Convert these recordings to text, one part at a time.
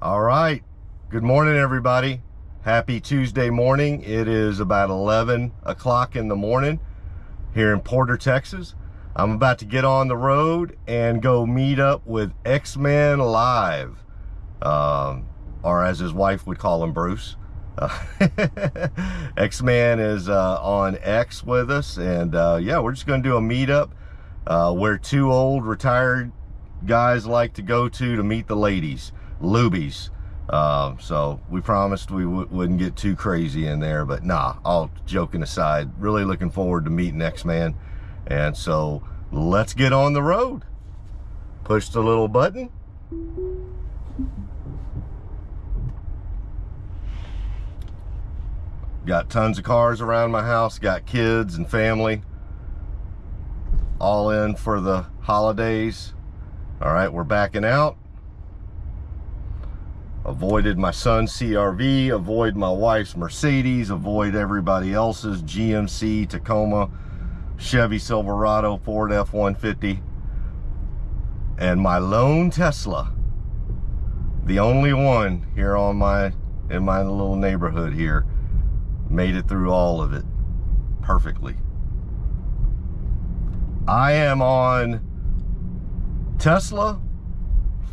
All right, good morning everybody. Happy Tuesday morning. It is about 11 o'clock in the morning here in Porter, Texas. I'm about to get on the road and go meet up with X-Man Live, or as his wife would call him, Bruce. X-Man is on X with us, and yeah, we're just gonna do a meetup where two old retired guys like to go to meet the ladies, Luby's. So we promised we wouldn't get too crazy in there, but nah, all joking aside, really looking forward to meeting X-Man. And so let's get on the road. Push the little button. Got tons of cars around my house, got kids and family all in for the holidays. All right, we're backing out. Avoided my son's CRV, avoid my wife's Mercedes, avoid everybody else's GMC, Tacoma, Chevy Silverado, Ford F-150, and my lone Tesla, the only one here on in my little neighborhood here, made it through all of it perfectly. I am on Tesla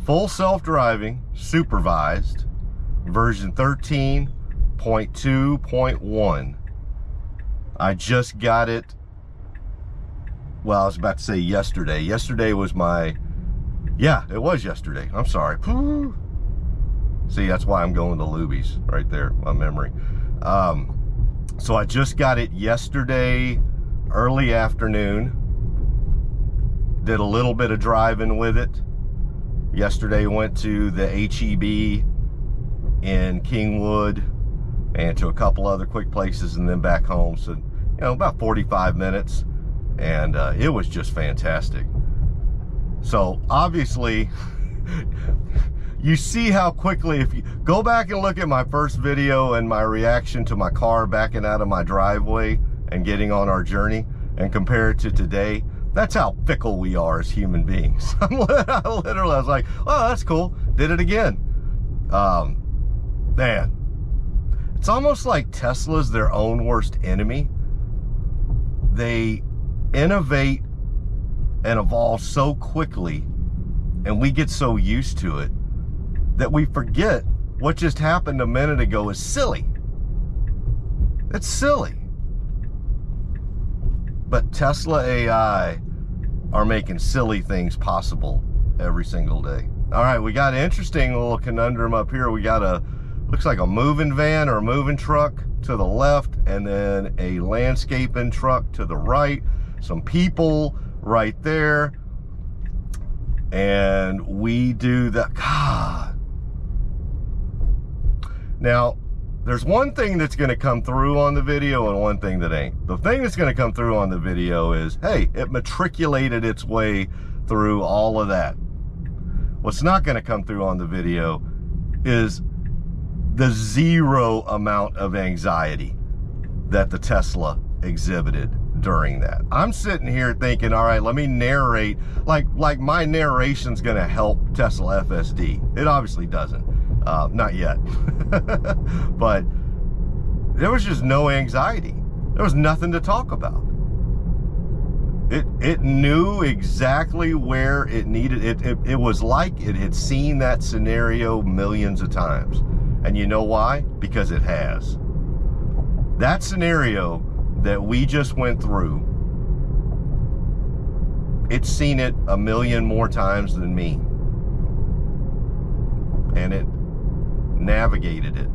full self-driving supervised version 13.2.1. I just got it, well, I was about to say yesterday. Yesterday was my, yeah, it was yesterday. I'm sorry. See, that's why I'm going to Luby's right there, my memory. So I just got it yesterday, early afternoon. Did a little bit of driving with it. Yesterday went to the HEB in Kingwood and to a couple other quick places and then back home. So, you know, about 45 minutes. And it was just fantastic. So obviously, you see how quickly, if you go back and look at my first video and my reaction to my car backing out of my driveway and getting on our journey and compare it to today, that's how fickle we are as human beings. I was like, oh, that's cool. Did it again. Man, it's almost like Tesla's their own worst enemy. They innovate and evolve so quickly, and we get so used to it that we forget what just happened a minute ago is silly. It's silly. But Tesla AI are making silly things possible every single day. All right, we got an interesting little conundrum up here. We got a, looks like a moving van or a moving truck to the left, and then a landscaping truck to the right. Some people right there. And we do that. God. Now, there's one thing that's going to come through on the video and one thing that ain't. The thing that's going to come through on the video is, hey, it matriculated its way through all of that. What's not going to come through on the video is the zero amount of anxiety that the Tesla exhibited during that. I'm sitting here thinking, all right, let me narrate, like my narration's going to help Tesla FSD. It obviously doesn't. Not yet. But there was just no anxiety. There was nothing to talk about. It knew exactly where it needed it. It was like it had seen that scenario millions of times. And you know why? Because it has. That scenario that we just went through, it's seen it a million more times than me. And it navigated it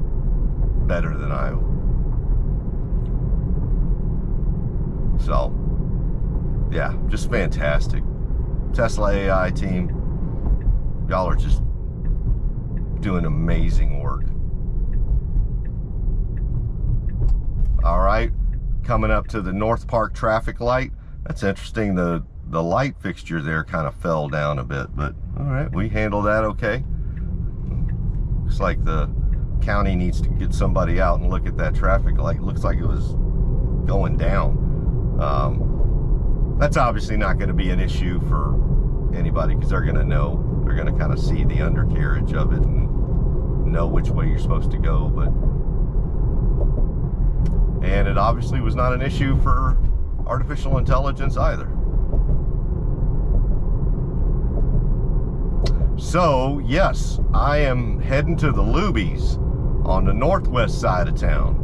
better than I. So, yeah, just fantastic. Tesla AI team, y'all are just doing amazing work. All right, coming up to the North Park traffic light. That's interesting. The light fixture there kind of fell down a bit, but all right, we handled that okay. Looks like the county needs to get somebody out and look at that traffic light. It looks like it was going down. That's obviously not going to be an issue for anybody because they're going to know. They're going to kind of see the undercarriage of it and know which way you're supposed to go. But and it obviously was not an issue for artificial intelligence either. So yes, I am heading to the Luby's on the northwest side of town.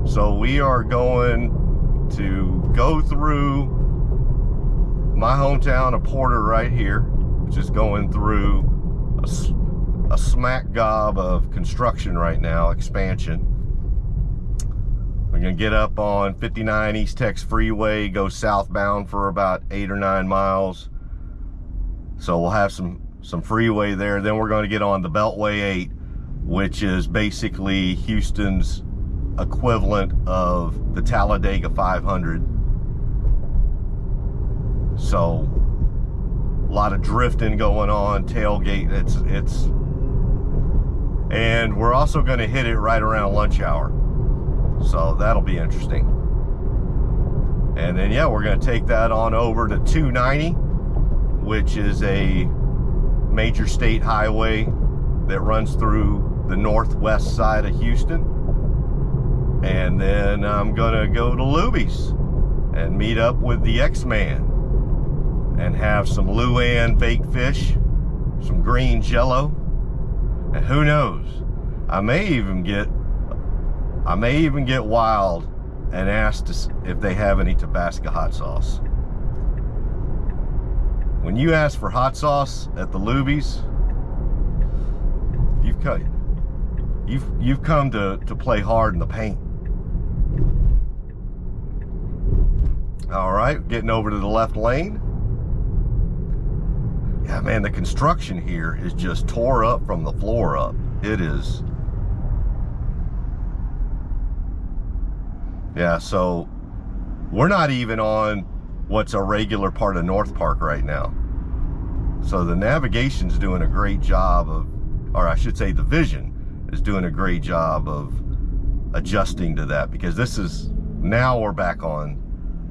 So we are going to go through my hometown of Porter right here, which is going through a smack gob of construction right now, expansion. We're gonna get up on 59 East Tex Freeway, go southbound for about 8 or 9 miles. So we'll have some freeway there. Then we're going to get on the Beltway 8, which is basically Houston's equivalent of the Talladega 500. So a lot of drifting going on, tailgate. It's and we're also going to hit it right around lunch hour. So that'll be interesting. And then yeah, we're going to take that on over to 290, which is a major state highway that runs through the northwest side of Houston. And then I'm gonna go to Luby's and meet up with the X-Man and have some Luann baked fish, some green jello, and who knows, I may even get wild and ask if they have any Tabasco hot sauce. When you ask for hot sauce at the Luby's, you've come to play hard in the paint. All right, getting over to the left lane. Yeah, man, the construction here is just tore up from the floor up. It is. Yeah, so we're not even on what's a regular part of North Park right now. So the navigation's doing a great job of, or I should say the vision is doing a great job of adjusting to that, because this is, now we're back on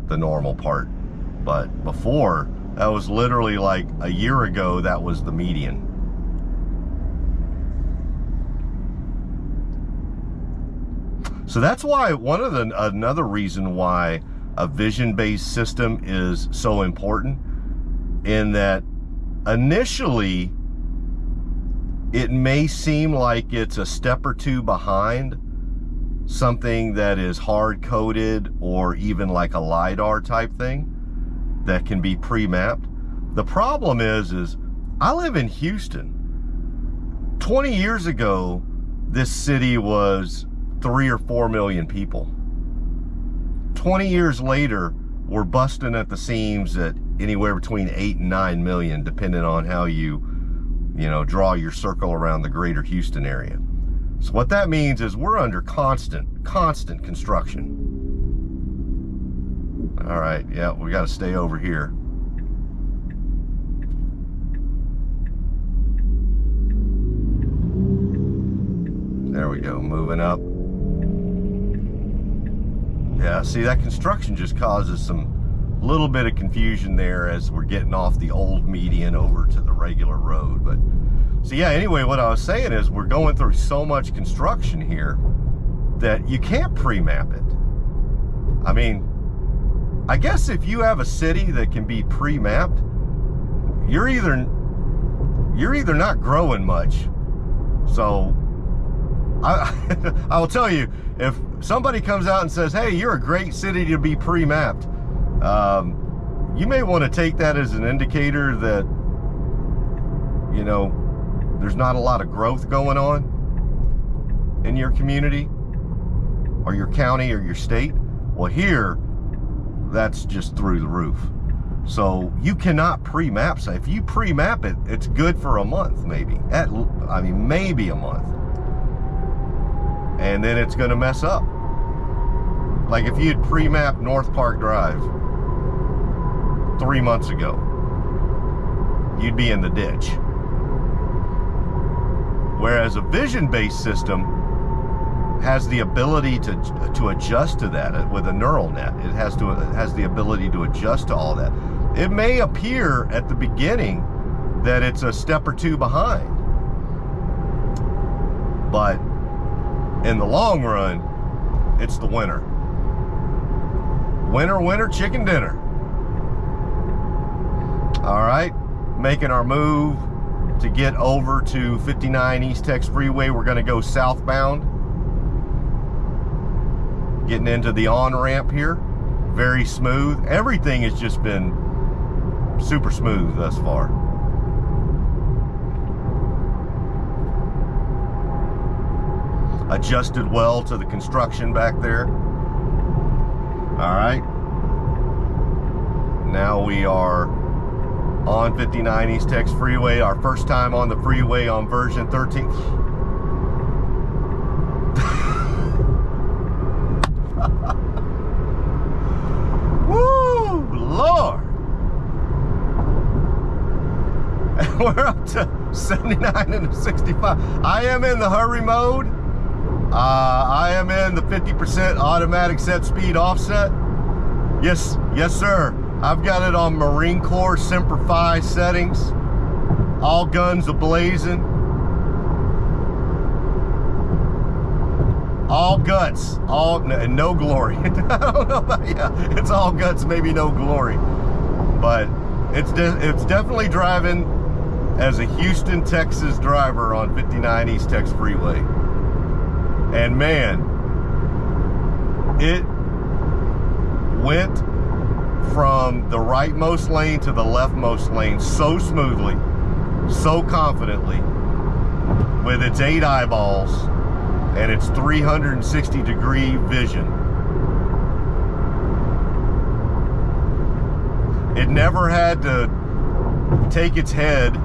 the normal part. But before, that was literally like a year ago, that was the median. So that's why another reason why a vision-based system is so important, in that initially it may seem like it's a step or two behind something that is hard-coded or even like a LiDAR type thing that can be pre-mapped. The problem is I live in Houston. 20 years ago, this city was 3 or 4 million people. 20 years later, we're busting at the seams at anywhere between 8 and 9 million, depending on how you draw your circle around the greater Houston area. So what that means is we're under constant construction. All right, yeah, we got to stay over here. There we go, moving up. Yeah, see, that construction just causes some little bit of confusion there as we're getting off the old median over to the regular road. But so yeah, anyway, what I was saying is we're going through so much construction here that you can't pre-map it. I mean, I guess if you have a city that can be pre-mapped, you're either not growing much. So I will tell you, if somebody comes out and says, hey, you're a great city to be pre-mapped, you may want to take that as an indicator that, there's not a lot of growth going on in your community or your county or your state. Well, here, that's just through the roof. So you cannot pre-map. So if you pre-map it, it's good for a month, maybe. Maybe a month. And then it's going to mess up. Like if you'd pre-mapped North Park Drive 3 months ago, you'd be in the ditch. Whereas a vision-based system has the ability to adjust to that with a neural net. It has the ability to adjust to all that. It may appear at the beginning that it's a step or two behind. But in the long run, it's the winner. Winner, winner, chicken dinner. All right, making our move to get over to 59 East Tex Freeway. We're gonna go southbound. Getting into the on-ramp here. Very smooth. Everything has just been super smooth thus far. Adjusted well to the construction back there. All right. Now we are on 59 East Tex Freeway. Our first time on the freeway on version 13. Woo, Lord. And we're up to 79 and 65. I am in the hurry mode. I am in the 50% automatic set speed offset. Yes, yes, sir. I've got it on Marine Corps Semper Fi settings. All guns a-blazing. All guts, and no glory. I don't know about, yeah, it's all guts, maybe no glory. But it's definitely driving as a Houston, Texas driver on 59 East Tex Freeway. And man, it went from the rightmost lane to the leftmost lane so smoothly, so confidently, with its 8 eyeballs and its 360-degree vision. It never had to take its head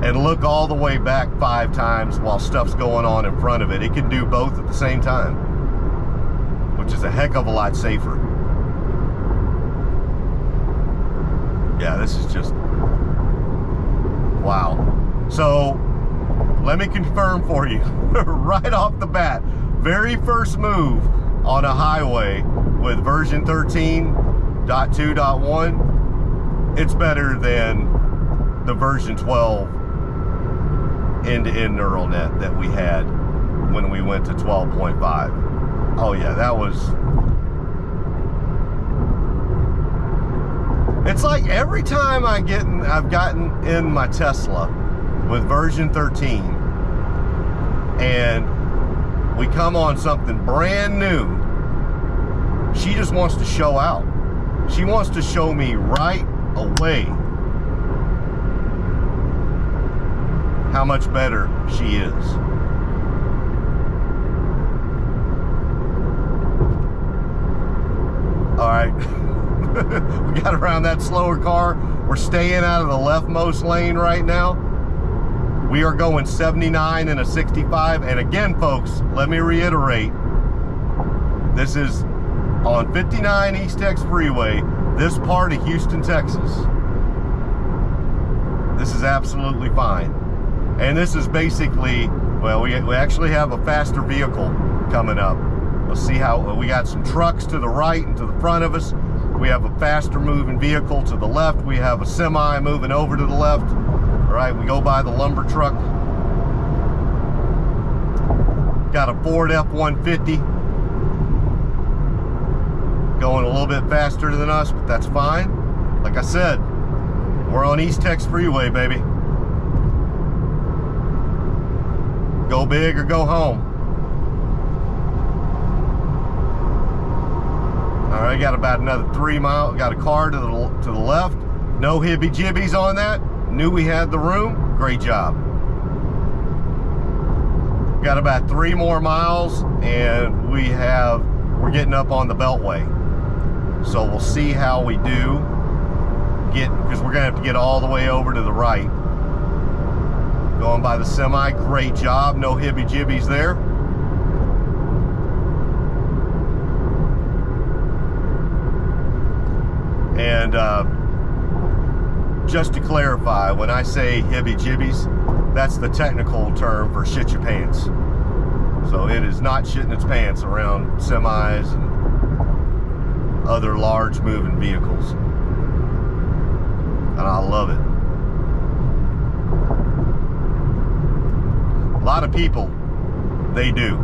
and look all the way back 5 times while stuff's going on in front of it. It can do both at the same time, which is a heck of a lot safer. Yeah, this is just, wow. So, let me confirm for you, right off the bat, very first move on a highway with version 13.2.1, it's better than the version 12 end-to-end neural net that we had when we went to 12.5. Oh yeah, that was... It's like every time I've gotten in my Tesla with version 13 and we come on something brand new, she just wants to show out. She wants to show me right away how much better she is. All right. We got around that slower car. We're staying out of the leftmost lane right now. We are going 79 and a 65. And again, folks, let me reiterate, this is on 59 East Tex Freeway, this part of Houston, Texas. This is absolutely fine. And this is basically, well, we actually have a faster vehicle coming up. Let's see how, we got some trucks to the right and to the front of us. We have a faster moving vehicle to the left. We have a semi moving over to the left. All right, we go by the lumber truck. Got a Ford F-150 going a little bit faster than us, but that's fine. Like I said, we're on East Tex Freeway, baby. Go big or go home. All right, got about another 3 miles. Got a car to the left. No hibby jibbies on that. Knew we had the room. Great job. Got about 3 more miles, and we're getting up on the Beltway. So we'll see how we do. Because we're gonna have to get all the way over to the right. Going by the semi. Great job. No hibby jibbies there. And just to clarify, when I say hibby-jibbies, that's the technical term for shit your pants. So it is not shitting its pants around semis and other large moving vehicles. And I love it. A lot of people They do.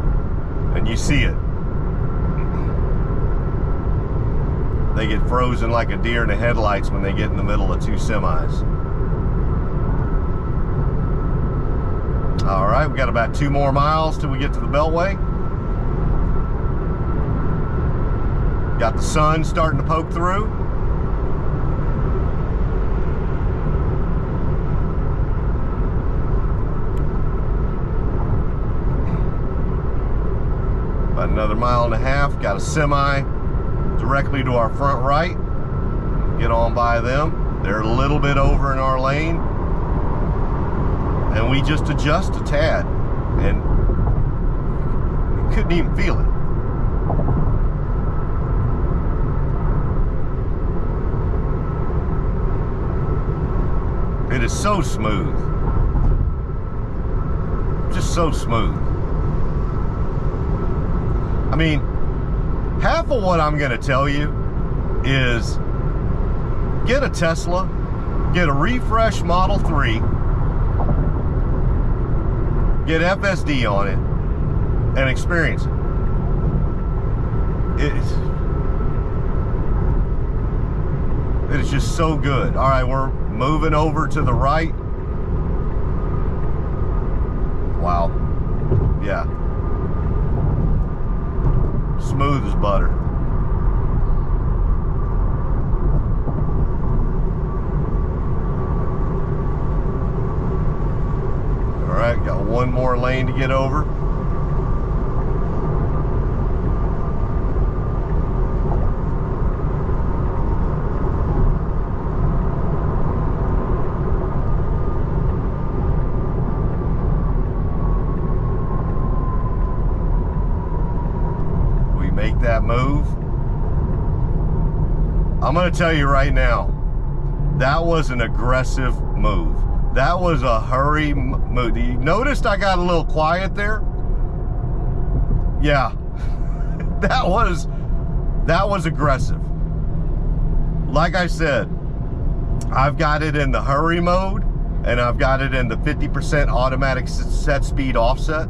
And you see it. They get frozen like a deer in the headlights when they get in the middle of two semis. All right, we got about 2 more miles till we get to the Beltway. Got the sun starting to poke through. About another 1.5 miles. Got a semi directly to our front right. Get on by them. They're a little bit over in our lane. And we just adjust a tad. And you couldn't even feel it. It is so smooth. Just so smooth. I mean, half of what I'm going to tell you is get a Tesla, get a refresh Model 3, get FSD on it, and experience it. It is just so good. All right, we're moving over to the right. Wow. Yeah. Smooth as butter. All right, got 1 more lane to get over. Make that move. I'm going to tell you right now, that was an aggressive move. That was a hurry move. You noticed I got a little quiet there? Yeah. that was aggressive. Like I said, I've got it in the hurry mode and I've got it in the 50% automatic set speed offset.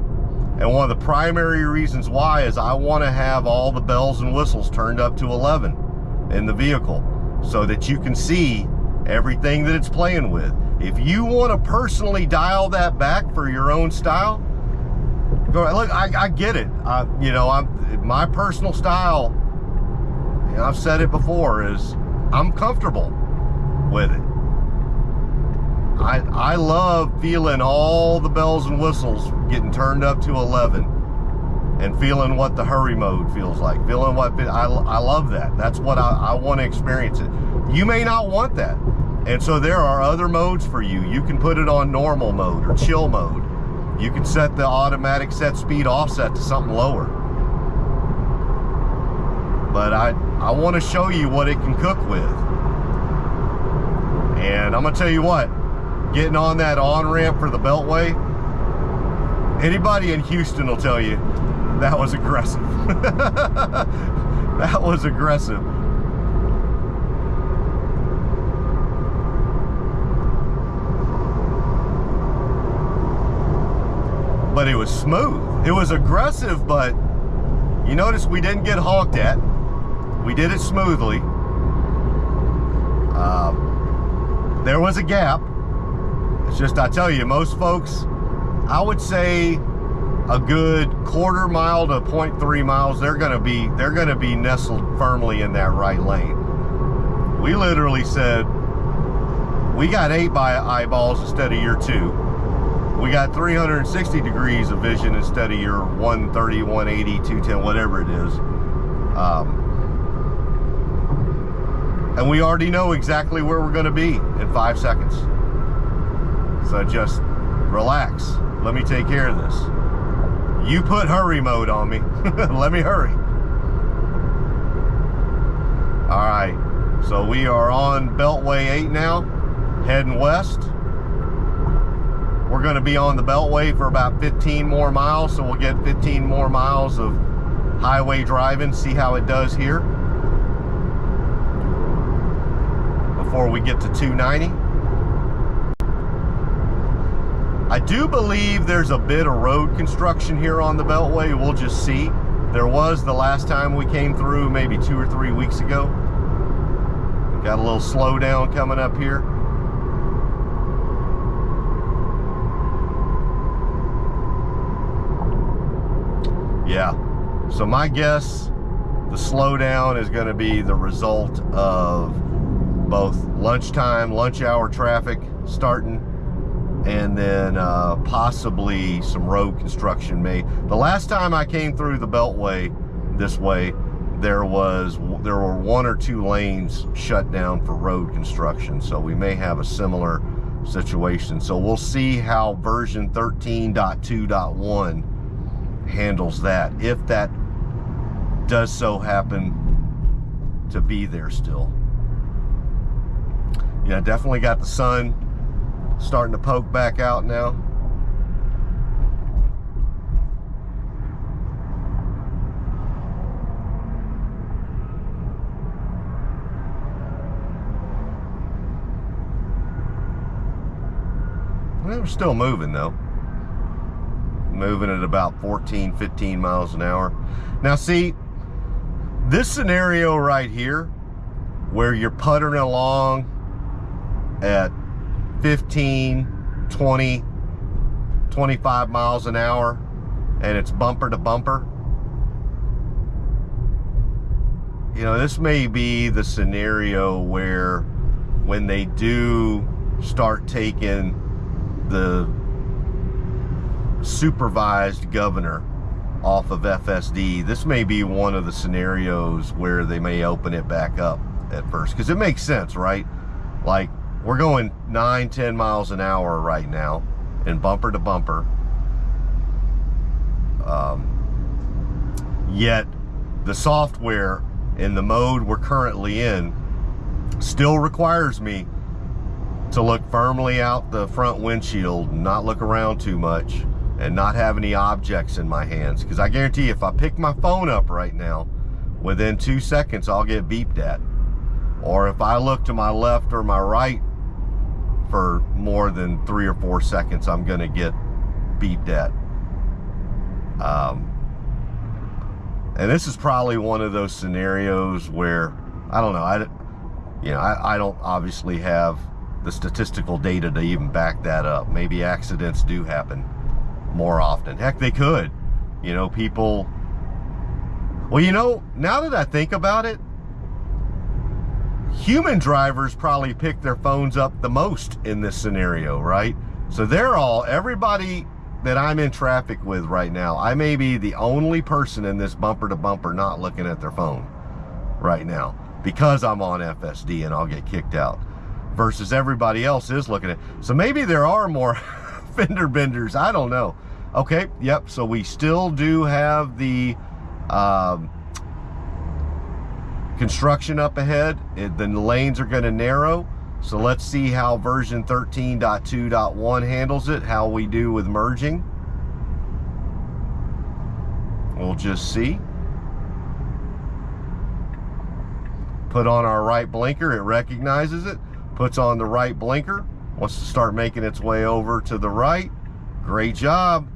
And one of the primary reasons why is I want to have all the bells and whistles turned up to 11 in the vehicle so that you can see everything that it's playing with. If you want to personally dial that back for your own style, go ahead. Look, I get it. You know, my personal style, you know, I've said it before, is I'm comfortable with it. I love feeling all the bells and whistles getting turned up to 11 and feeling what the hurry mode feels like. Feeling what, I love that. That's what I want to experience it. You may not want that. And so there are other modes for you. You can put it on normal mode or chill mode. You can set the automatic set speed offset to something lower. But I want to show you what it can cook with. And I'm going to tell you what, getting on that on-ramp for the Beltway, anybody in Houston will tell you that was aggressive. That was aggressive. But it was smooth. It was aggressive, but you notice we didn't get honked at. We did it smoothly. There was a gap. It's just, I tell you, most folks, I would say a good 1/4 mile to 0.3 miles, they're gonna be nestled firmly in that right lane. We literally said, we got 8 by eyeballs instead of your 2. We got 360 degrees of vision instead of your 130, 180, 210, whatever it is. And we already know exactly where we're gonna be in 5 seconds. So just relax. Let me take care of this. You put hurry mode on me. Let me hurry. All right, so we are on Beltway 8 now, heading west. We're gonna be on the Beltway for about 15 more miles, so we'll get 15 more miles of highway driving, see how it does here before we get to 290. I do believe there's a bit of road construction here on the Beltway. We'll just see. There was the last time we came through, maybe 2 or 3 weeks ago. Got a little slowdown coming up here. Yeah, so my guess, the slowdown is going to be the result of both lunchtime, lunch hour traffic starting, and then possibly some road construction made. The last time I came through the Beltway this way, there were 1 or 2 lanes shut down for road construction, so we may have a similar situation. So we'll see how version 13.2.1 handles that, if that does so happen to be there still. Yeah, definitely got the sun starting to poke back out now. We're still moving though. Moving at about 14, 15 miles an hour. Now see, this scenario right here, where you're puttering along at 15, 20, 25 miles an hour, and it's bumper to bumper. You know, this may be the scenario where when they do start taking the supervised governor off of FSD, this may be one of the scenarios where they may open it back up at first, because it makes sense, right? Like, we're going 9, 10 miles an hour right now in bumper to bumper, yet the software in the mode we're currently in still requires me to look firmly out the front windshield, not look around too much, and not have any objects in my hands. Because I guarantee you, if I pick my phone up right now, within 2 seconds I'll get beeped at. Or if I look to my left or my right for more than 3 or 4 seconds, I'm gonna get beeped at. And this is probably one of those scenarios where, I don't know, I don't obviously have the statistical data to even back that up. Maybe accidents do happen more often. Heck, they could. You know, people, well, you know, now that I think about it, human drivers probably pick their phones up the most in this scenario, right? So everybody that I'm in traffic with right now, I may be the only person in this bumper to bumper not looking at their phone right now, because I'm on FSD and I'll get kicked out, versus everybody else is looking at. So maybe there are more fender benders, I don't know. Okay, yep, so we still do have the construction up ahead. The lanes are going to narrow, so let's see how version 13.2.1 handles it, how we do with merging. We'll just see. Put on our right blinker, it recognizes it, puts on the right blinker, wants to start making its way over to the right. Great job.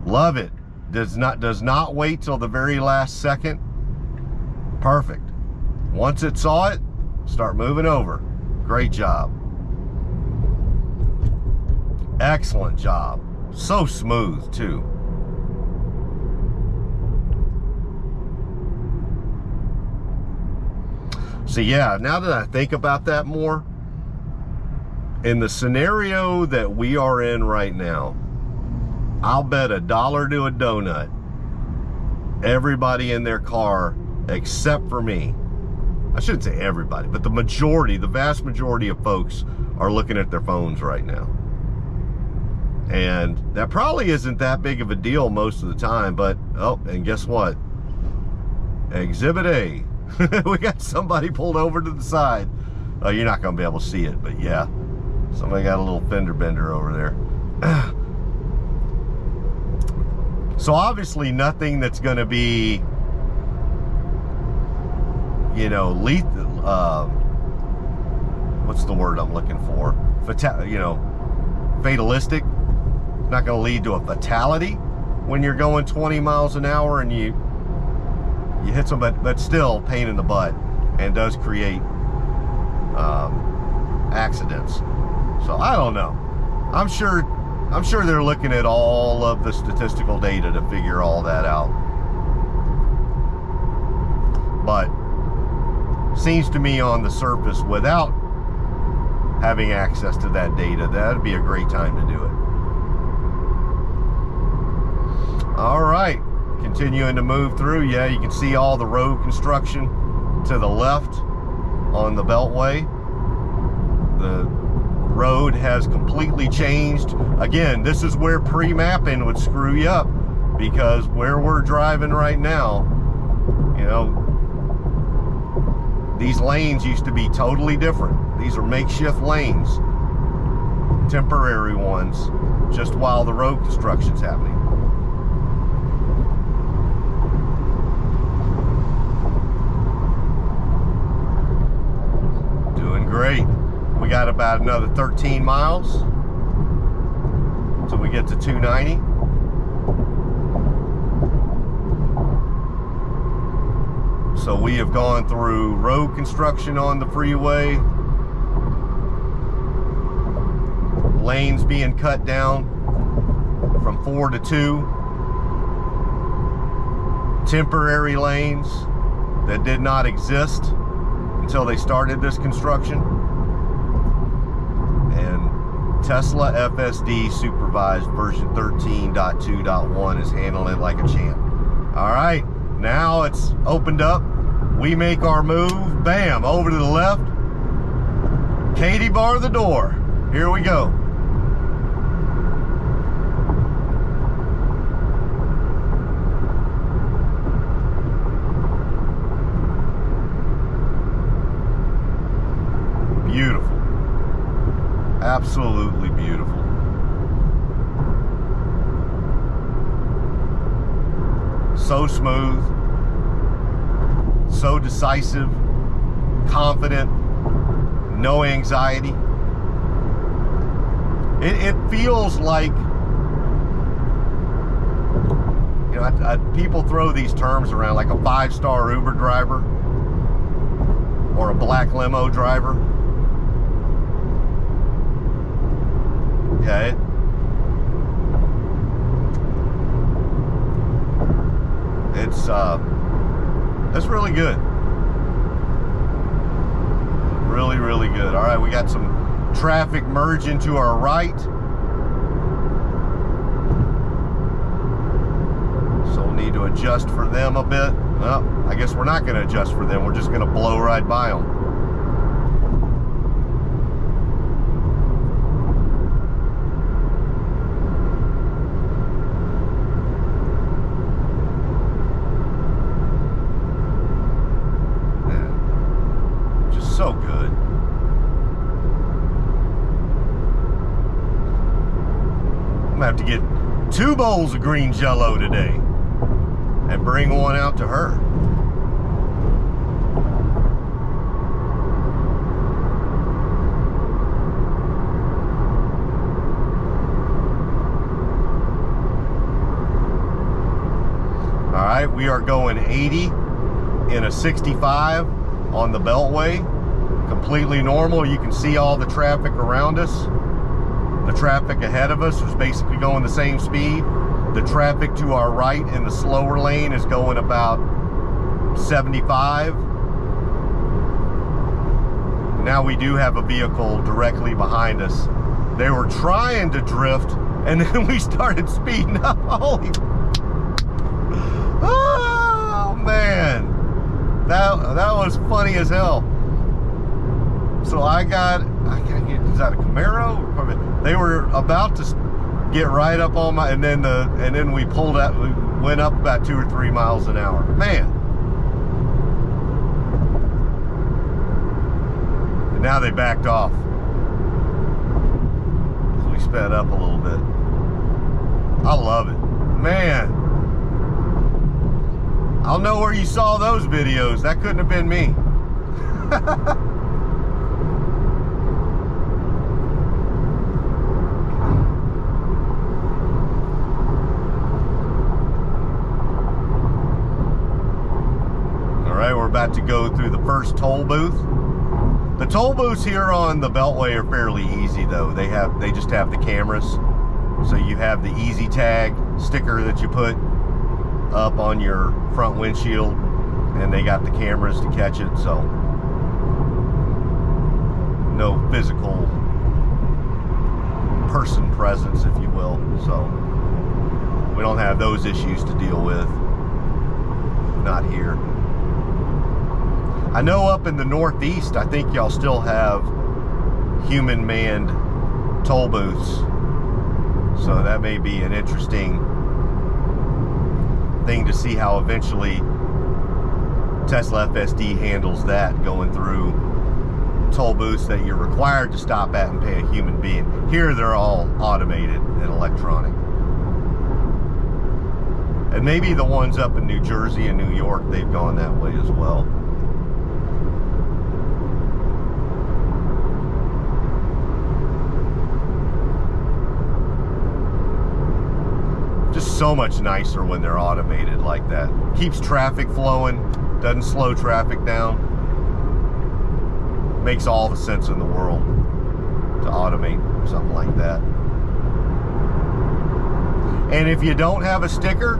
Love it. Does not wait till the very last second. Perfect. Once it saw it, start moving over. Great job. Excellent job. So smooth too. So yeah, now that I think about that more, in the scenario that we are in right now, I'll bet $1 to a donut everybody in their car, except for me, I shouldn't say everybody, but the vast majority of folks are looking at their phones right now. And that probably isn't that big of a deal most of the time, but, oh, and guess what? Exhibit A. We got somebody pulled over to the side. Oh, you're not going to be able to see it, but yeah. Somebody got a little fender bender over there. So obviously nothing that's going to be, you know, lethal, what's the word I'm looking for? You know, fatalistic. not going to lead to a fatality when you're going 20 miles an hour and you hit somebody, but still pain in the butt, and does create accidents. So I don't know. I'm sure they're looking at all of the statistical data to figure all that out. But seems to me on the surface, without having access to that data, that'd be a great time to do it. All right, continuing to move through. Yeah, you can see all the road construction to the left on the Beltway. The road has completely changed. Again, this is where pre-mapping would screw you up, because where we're driving right now, you know, these lanes used to be totally different. These are makeshift lanes, temporary ones, just while the road construction's happening. Doing great. We got about another 13 miles until we get to 290. So we have gone through road construction on the freeway, lanes being cut down from 4 to 2, temporary lanes that did not exist until they started this construction, and Tesla FSD supervised version 13.2.1 is handling it like a champ. All right, now it's opened up. We make our move, bam, over to the left. Katie bar the door. Here we go. Beautiful. Absolutely beautiful. So smooth. So decisive, confident, no anxiety. It feels like, you know, people throw these terms around, like a 5-star Uber driver or a black limo driver. Yeah, that's really good. Really, really good. All right, we got some traffic merging to our right. So we'll need to adjust for them a bit. Well, I guess we're not going to adjust for them. We're just going to blow right by them. So good. I'm gonna have to get 2 bowls of green Jell-O today and bring one out to her. All right, we are going 80 in a 65 on the Beltway. Completely normal. You can see all the traffic around us. The traffic ahead of us is basically going the same speed. The traffic to our right in the slower lane is going about 75. Now we do have a vehicle directly behind us. They were trying to drift, and then we started speeding up. Holy, oh man, that was funny as hell. So I gotta get, is that a Camaro? They were about to get right up on my, and then we pulled out, we went up about 2 or 3 miles an hour. Man. And now they backed off. So we sped up a little bit. I love it. Man. I'll know where you saw those videos. That couldn't have been me. about to go through the first toll booth. The toll booths here on the Beltway are fairly easy though. They just have the cameras. So you have the easy tag sticker that you put up on your front windshield, and they got the cameras to catch it, so no physical person presence, if you will. So we don't have those issues to deal with. Not here. I know up in the Northeast, I think y'all still have human manned toll booths. So that may be an interesting thing to see how eventually Tesla FSD handles that, going through toll booths that you're required to stop at and pay a human being. Here they're all automated and electronic. And maybe the ones up in New Jersey and New York, they've gone that way as well. Just so much nicer when they're automated like that. Keeps traffic flowing, doesn't slow traffic down. Makes all the sense in the world to automate something like that. And if you don't have a sticker,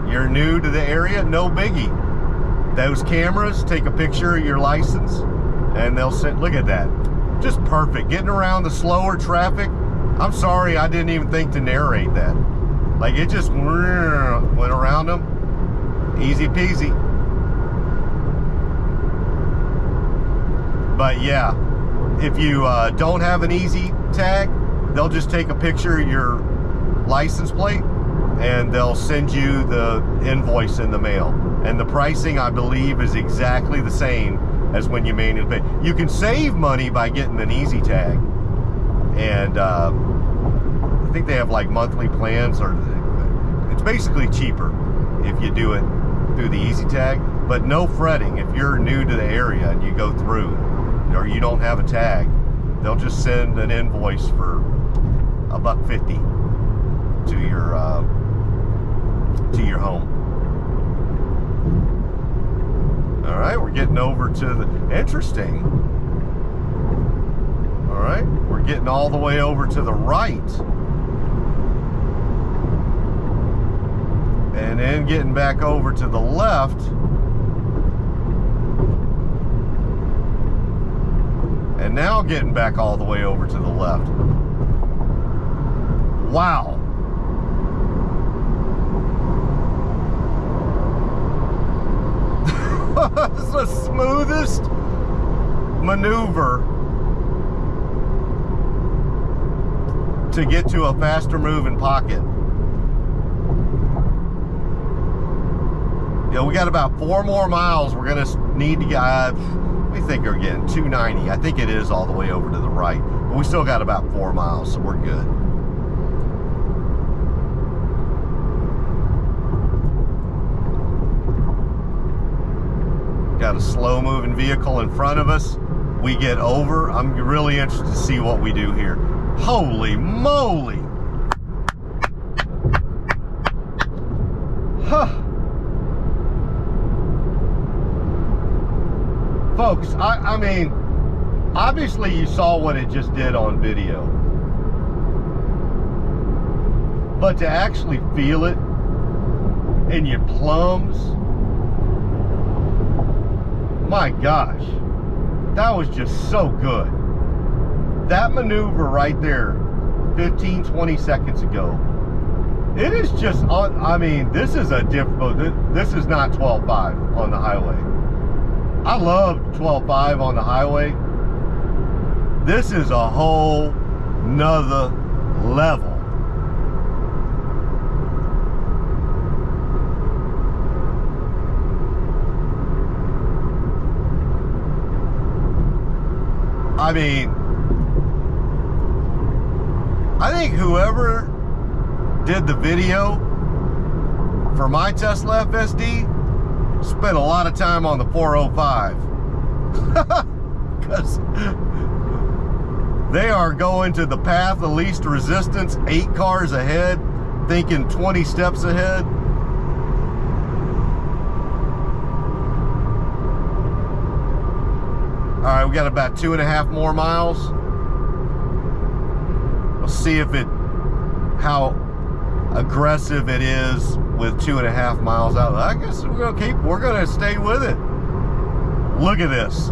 you're new to the area, no biggie. Those cameras take a picture of your license and they'll send, look at that. Just perfect. Getting around the slower traffic. I'm sorry, I didn't even think to narrate that. Like, it just went around them. Easy peasy. But yeah, if you don't have an easy tag, they'll just take a picture of your license plate and they'll send you the invoice in the mail. And the pricing, I believe, is exactly the same as when you manually pay. You can save money by getting an easy tag. And I think they have like monthly plans, or it's basically cheaper if you do it through the easy tag. But no fretting, if you're new to the area and you go through, or you don't have a tag, they'll just send an invoice for $1.50 to your home. All right, we're getting over to the interesting. All right, we're getting all the way over to the right, and then getting back over to the left. And now getting back all the way over to the left. Wow. This is the smoothest maneuver to get to a faster moving pocket. Yeah, we got about 4 more miles. We're gonna need to get, we think we're getting 290. I think it is all the way over to the right. But we still got about 4 miles, so we're good. Got a slow moving vehicle in front of us. We get over. I'm really interested to see what we do here. Holy moly. Huh. Folks, I mean, obviously you saw what it just did on video. But to actually feel it in your plums, my gosh, that was just so good. That maneuver right there, 15, 20 seconds ago, it is just, I mean, this is a difficult, this is not 12.5 on the highway. I love 12.5 on the highway. This is a whole nother level. I mean, I think whoever did the video for my Tesla FSD spent a lot of time on the 405. Because they are going to the path of least resistance, 8 cars ahead, thinking 20 steps ahead. right, we got about 2.5 more miles. Let's see if how aggressive it is with 2.5 miles out. I guess we're gonna stay with it. Look at this.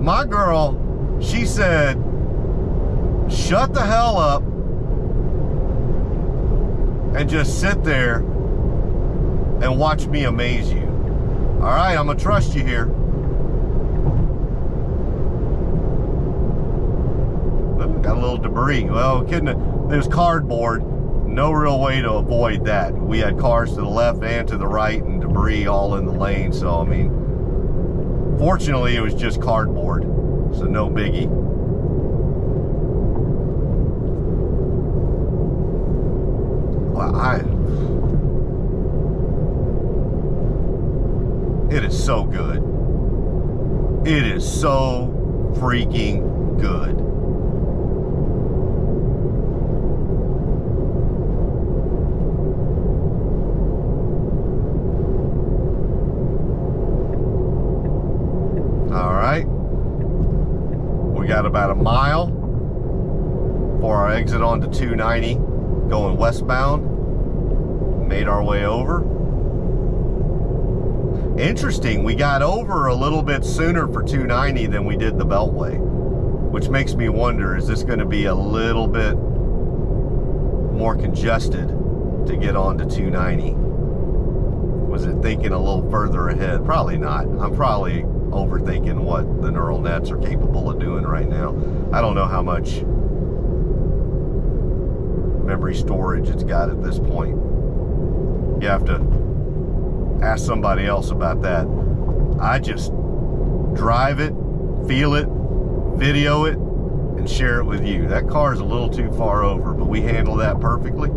My girl, she said, shut the hell up and just sit there and watch me amaze you. All right, I'm gonna trust you here. Got a little debris. Well, there's cardboard. No real way to avoid that. We had cars to the left and to the right and debris all in the lane. So, I mean, fortunately, it was just cardboard. So, no biggie. Well, it is so good. It is so freaking good. We got about a mile for our exit onto 290 going westbound. Made our way over. Interesting, we got over a little bit sooner for 290 than we did the Beltway, which makes me wonder, is this going to be a little bit more congested to get onto 290? Was it thinking a little further ahead? Probably not. I'm probably overthinking what the neural nets are capable of doing right now. I don't know how much memory storage it's got at this point. You have to ask somebody else about that. I just drive it, feel it, video it, and share it with you. That car is a little too far over, but we handle that perfectly.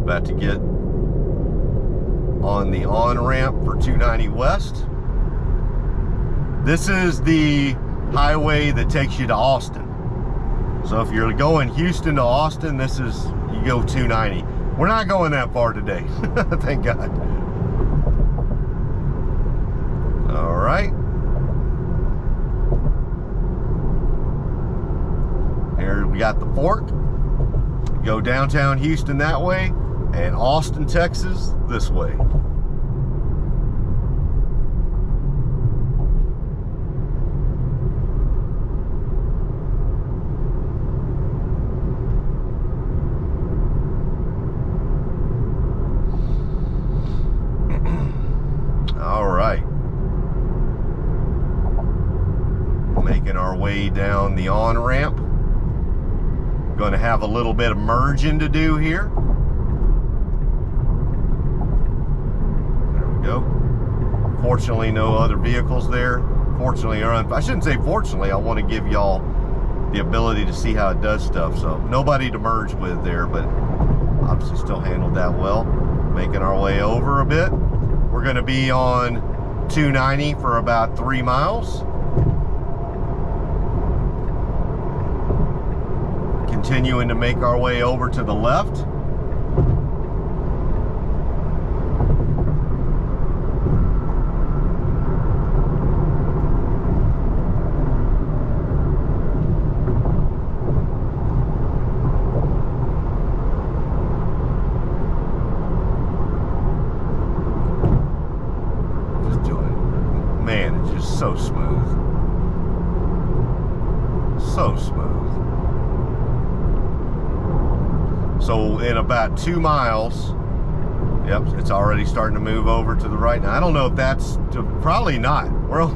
About to get on the on-ramp for 290 West. This is the highway that takes you to Austin. So if you're going Houston to Austin, this is, you go 290. We're not going that far today, thank God. All right. Here we got the fork. Go downtown Houston that way, and Austin, Texas this way. All right. Making our way down the on-ramp. Going to have a little bit of merging to do here. There we go. Fortunately, no other vehicles there. Fortunately, or I shouldn't say fortunately, I want to give y'all the ability to see how it does stuff. So nobody to merge with there, but obviously still handled that well. Making our way over a bit. We're going to be on 290 for about 3 miles. Continuing to make our way over to the left. Just doing it. Man, it's just so smooth. So smooth. So in about 2 miles, yep, it's already starting to move over to the right. Now, I don't know if that's, probably not. We're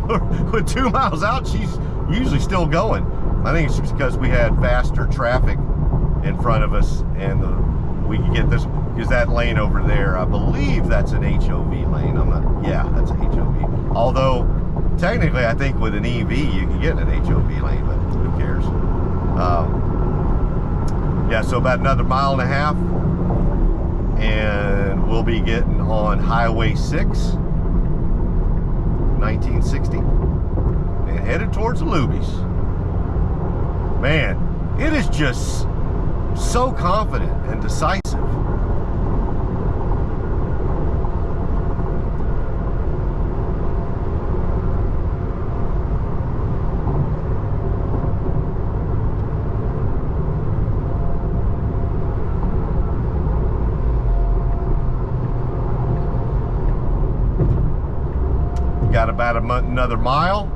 with 2 miles out, she's usually still going. I think it's because we had faster traffic in front of us, and we can get this, because that lane over there, I believe that's an HOV lane. I'm not, yeah, that's an HOV. Although, technically, I think with an EV, you can get an HOV lane, but who cares? Yeah, so about another 1.5 miles, and we'll be getting on Highway 6, 1960, and headed towards the Luby's. Man, it is just so confident and decisive. Got about another mile.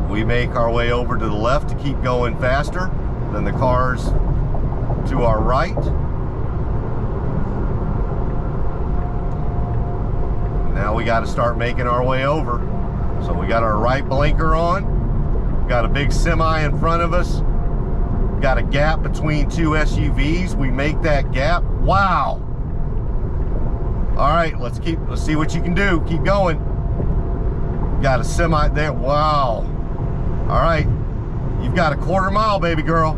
We make our way over to the left to keep going faster than the cars to our right. Now we got to start making our way over. So we got our right blinker on. Got a big semi in front of us. Got a gap between two SUVs. We make that gap. Wow. All right, let's see what you can do. Keep going. Got a semi there. Wow. All right. You've got a quarter mile, baby girl.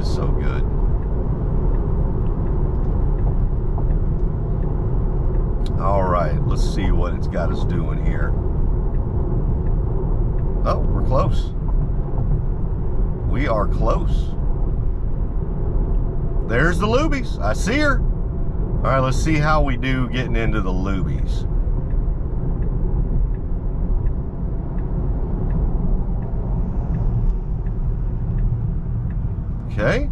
So good. All right, let's see what it's got us doing here. Oh, we're close. We are close. There's the Luby's. I see her. All right, let's see how we do getting into the Luby's. Okay.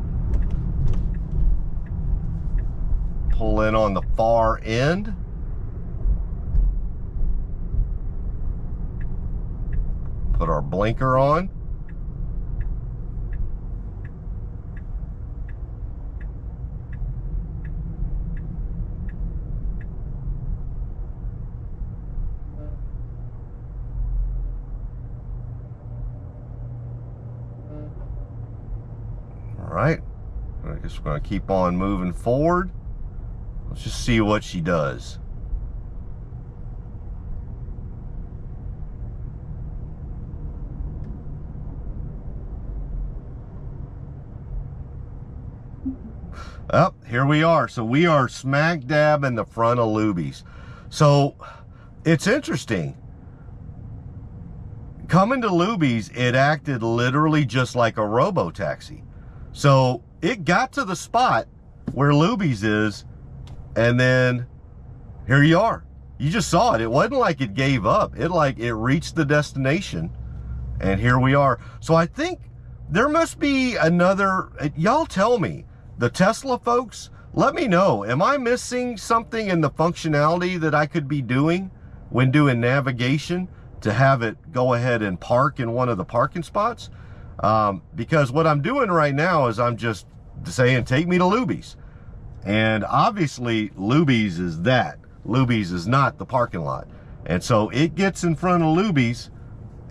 Pull in on the far end. Put our blinker on. All right, I guess we're going to keep on moving forward. Let's just see what she does. Oh, here we are. So we are smack dab in the front of Luby's. So it's interesting. Coming to Luby's, it acted literally just like a robo-taxi. So it got to the spot where Luby's is, and then here you are. You just saw it. It wasn't like it gave up. It reached the destination, and here we are. So I think there must be another, y'all tell me, the Tesla folks, let me know. Am I missing something in the functionality that I could be doing when doing navigation to have it go ahead and park in one of the parking spots? Because what I'm doing right now is I'm just saying, take me to Luby's. And obviously Luby's is that. Luby's is not the parking lot. And so it gets in front of Luby's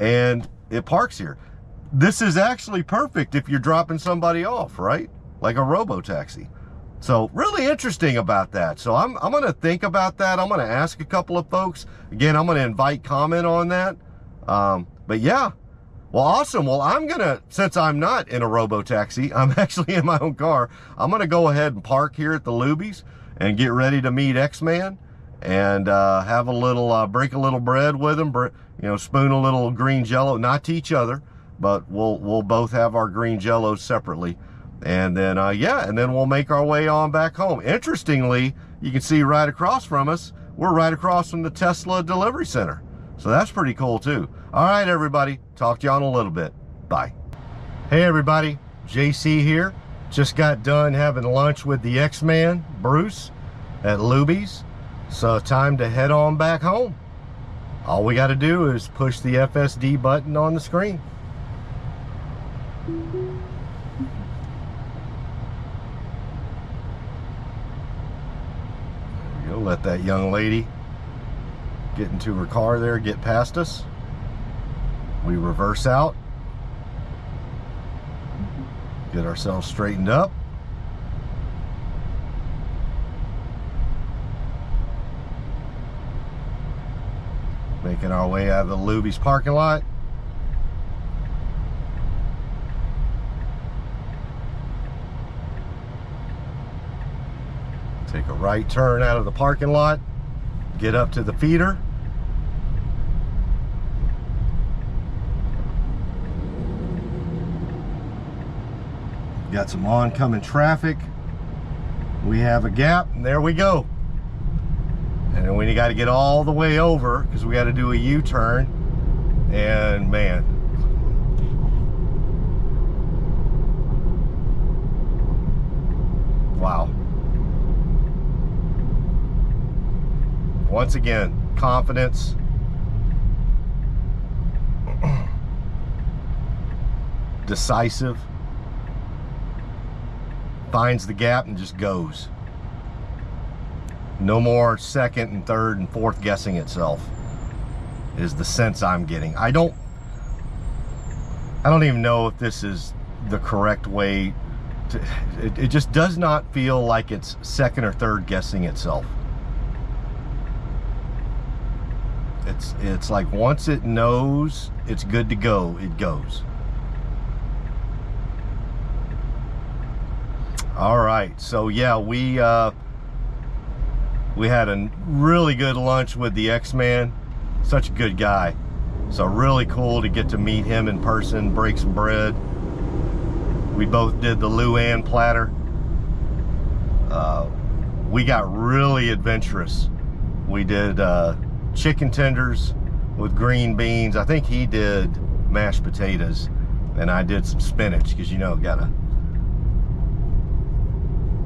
and it parks here. This is actually perfect if you're dropping somebody off, right? Like a robo-taxi. So really interesting about that. So I'm going to think about that. I'm going to ask a couple of folks. Again, I'm going to invite comment on that. But yeah, well, awesome. Well, I'm going to, since I'm not in a robo-taxi, I'm actually in my own car. I'm going to go ahead and park here at the Luby's and get ready to meet X-Man and have a little, break a little bread with him, you know, spoon a little green Jello, not to each other, but we'll both have our green Jellos separately. And then, yeah, and then we'll make our way on back home. Interestingly, you can see right across from us, we're right across from the Tesla delivery center. So that's pretty cool too. All right, everybody, talk to you in a little bit. Bye. Hey, everybody, JC here. Just got done having lunch with the X-Man, Bruce, at Luby's. So time to head on back home. All we got to do is push the FSD button on the screen. Let that young lady get into her car there, get past us. We reverse out, get ourselves straightened up. Making our way out of the Luby's parking lot. Take a right turn out of the parking lot, get up to the feeder. Got some oncoming traffic. We have a gap, and there we go. And then we got to get all the way over because we got to do a U-turn. And man, wow. Once again, confidence. Decisive. Finds the gap and just goes. No more second and third and fourth guessing itself, is the sense I'm getting. I don't even know if this is the correct way to, it just does not feel like it's second or third guessing itself. It's like once it knows it's good to go, it goes. All right, so yeah, we had a really good lunch with the X-Man. Such a good guy. So really cool to get to meet him in person, break some bread. We both did the Luann platter. We got really adventurous. We did chicken tenders with green beans. I think he did mashed potatoes, and I did some spinach, because you know,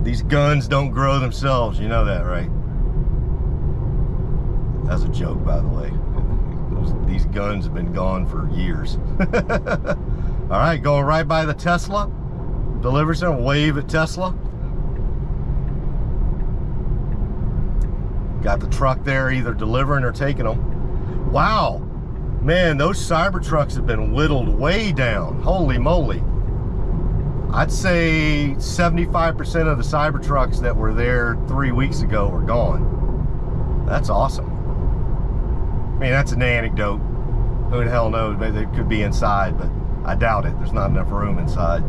these guns don't grow themselves, you know that, right? That's a joke, by the way. These guns have been gone for years. All right, going right by the Tesla delivery center. Wave at Tesla. Got the truck there either delivering or taking them. Wow, man, those Cybertrucks have been whittled way down. Holy moly. I'd say 75% of the Cybertrucks that were there 3 weeks ago are gone. That's awesome. I mean, that's an anecdote. Who the hell knows? Maybe they could be inside, but I doubt it. There's not enough room inside.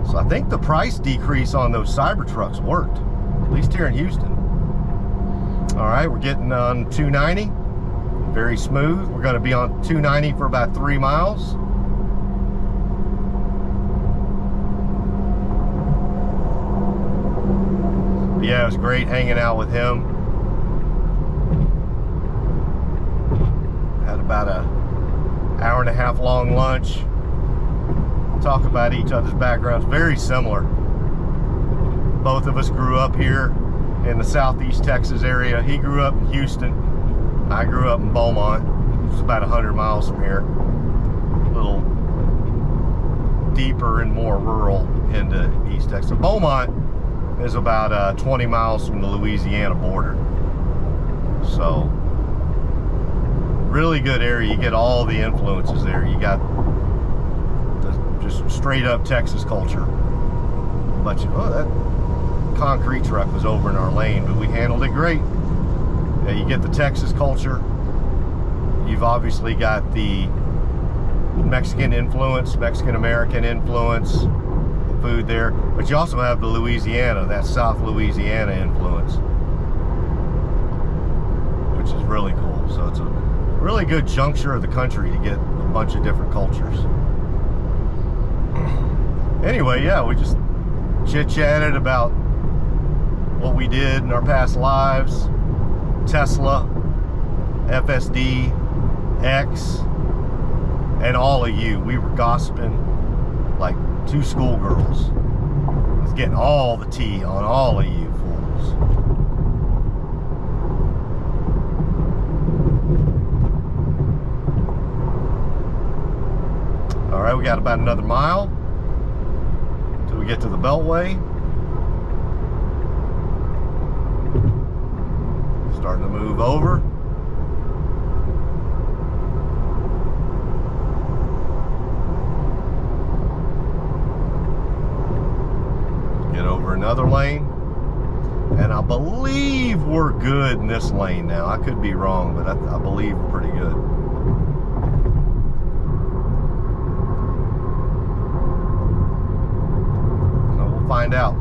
So I think the price decrease on those Cybertrucks worked, at least here in Houston. All right, we're getting on 290. Very smooth. We're going to be on 290 for about 3 miles. Yeah, it was great hanging out with him. Had about an hour-and-a-half long lunch. Talk about each other's backgrounds. Very similar. Both of us grew up here in the southeast Texas area. He grew up in Houston. I grew up in Beaumont. It's about 100 miles from here. A little deeper and more rural into East Texas. So Beaumont is about 20 miles from the Louisiana border. So really good area. You get all the influences there. You got the just straight up Texas culture. But that concrete truck was over in our lane, but we handled it great. Yeah, you get the Texas culture. You've obviously got the Mexican influence, Mexican American influence, the food there, but you also have the Louisiana, that South Louisiana influence, which is really cool. So it's a really good juncture of the country to get a bunch of different cultures. Anyway, yeah, we just chit-chatted about what we did in our past lives. Tesla, FSD, X, and all of you. We were gossiping like two schoolgirls. I was getting all the tea on all of you fools. All right, we got about another mile till we get to the Beltway. Starting to move over. lane. And I believe we're good in this lane now. I could be wrong, but I believe we're pretty good. So we'll find out.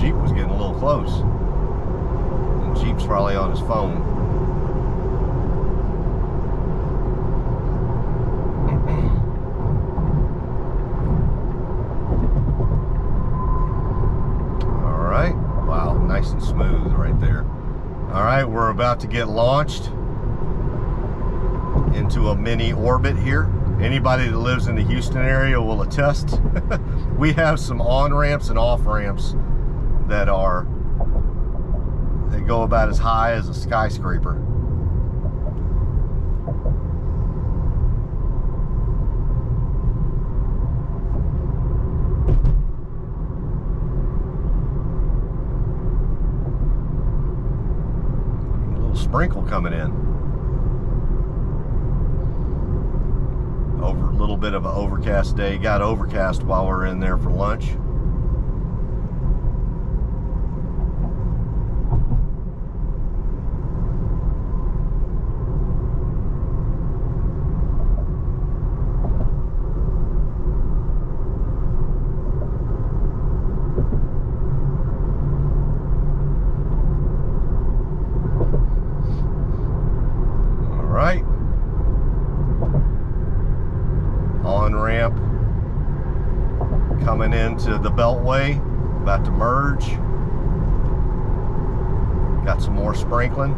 Jeep was getting a little close. And Jeep's probably on his phone. All right. Wow, nice and smooth right there. All right, we're about to get launched into a mini orbit here. Anybody that lives in the Houston area will attest. We have some on-ramps and off-ramps that go about as high as a skyscraper. A little sprinkle coming in. A little bit of an overcast day. Got overcast while we're in there for lunch. On-ramp coming into the Beltway, about to merge. Got some more sprinkling.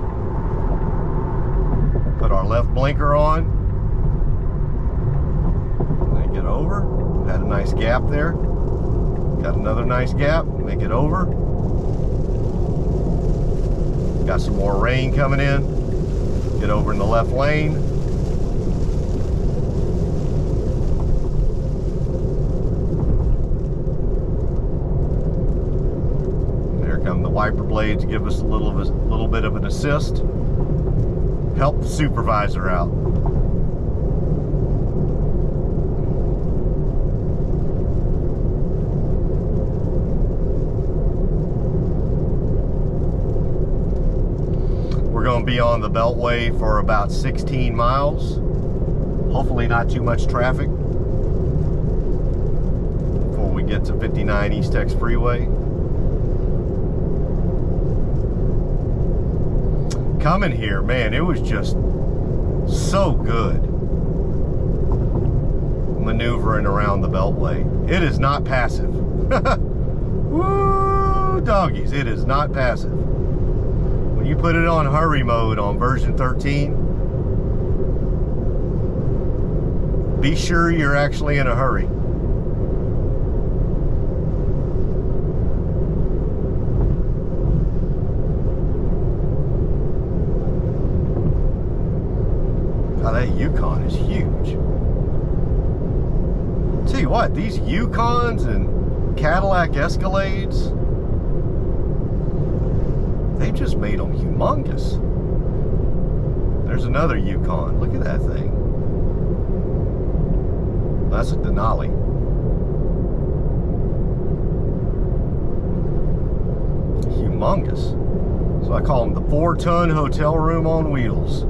Put our left blinker on. Make it over. Had a nice gap there. Got another nice gap. Make it over. Got some more rain coming in. Get over in the left lane. The wiper blades give us a little bit of an assist. Help the supervisor out. We're going to be on the Beltway for about 16 miles. Hopefully not too much traffic before we get to 59 East Tex Freeway. Coming here, man, it was just so good maneuvering around the Beltway. It is not passive. Woo, doggies, it is not passive. When you put it on hurry mode on version 13, be sure you're actually in a hurry. That Yukon is huge. Tell you what, these Yukons and Cadillac Escalades, they just made them humongous. There's another Yukon. Look at that thing. That's a Denali. Humongous. So I call them the 4-ton hotel room on wheels.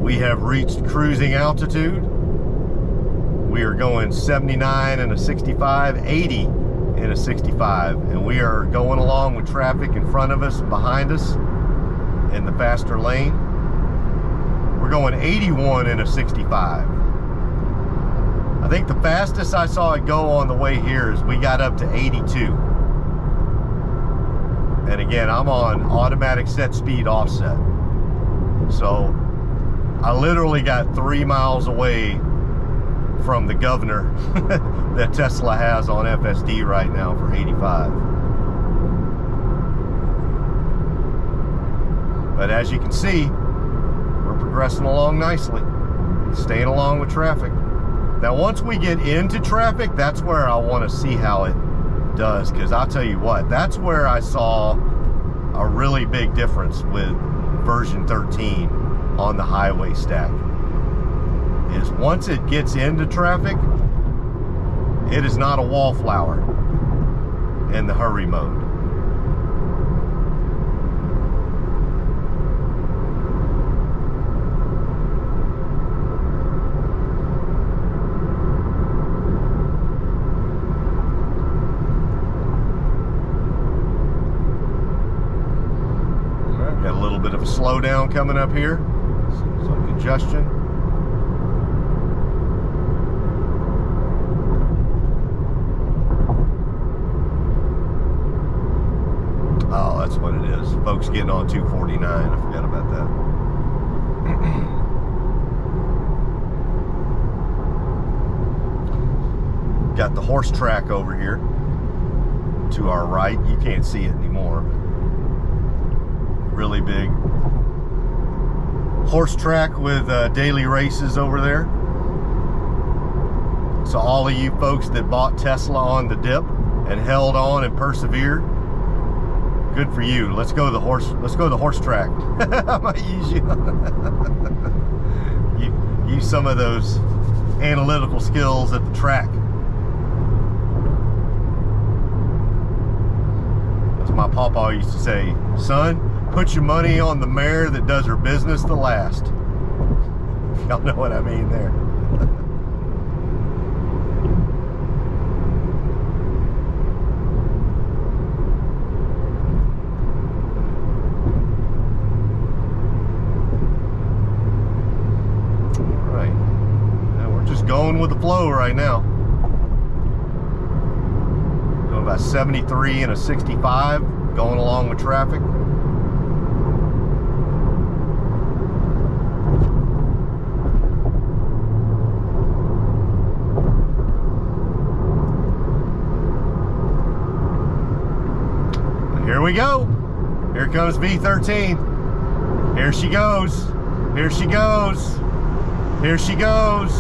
We have reached cruising altitude. We are going 79 in a 65, 80 in a 65, and we are going along with traffic in front of us and behind us in the faster lane. We're going 81 in a 65. I think the fastest I saw it go on the way here is we got up to 82. And again, I'm on automatic set speed offset. So I literally got 3 miles away from the governor that Tesla has on FSD right now for 85. But as you can see, we're progressing along nicely, staying along with traffic. Now, once we get into traffic, that's where I want to see how it does, because I'll tell you what, that's where I saw a really big difference with version 13 on the highway stack. Is once it gets into traffic, it is not a wallflower in the hurry mode. Got a little bit of a slowdown coming up here, some congestion. Oh, that's what it is. Folks getting on 249. I forgot about that. Got the horse track over here to our right. You can't see it anymore, but really big horse track with daily races over there. So all of you folks that bought Tesla on the dip and held on and persevered, good for you. Let's go to the horse. Let's go to the horse track. I might use you. Use some of those analytical skills at the track. As my papa used to say, son, put your money on the mare that does her business the last. Y'all know what I mean there. All right. Now we're just going with the flow right now. Going about 73 and a 65, going along with traffic. Here we go. Here comes V13. Here she goes. Here she goes. Here she goes.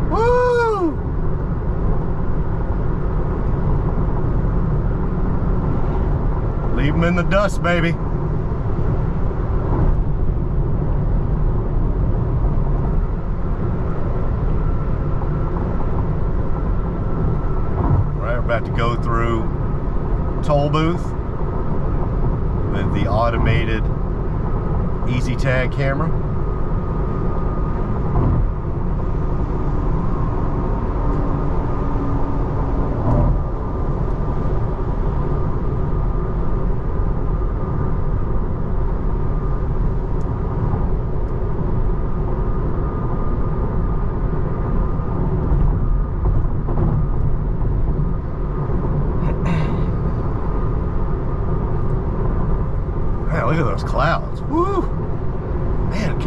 Woo! Leave them in the dust, baby. All right, we're about to go through toll booth with the automated easy tag camera. Look at those clouds. Woo! Man,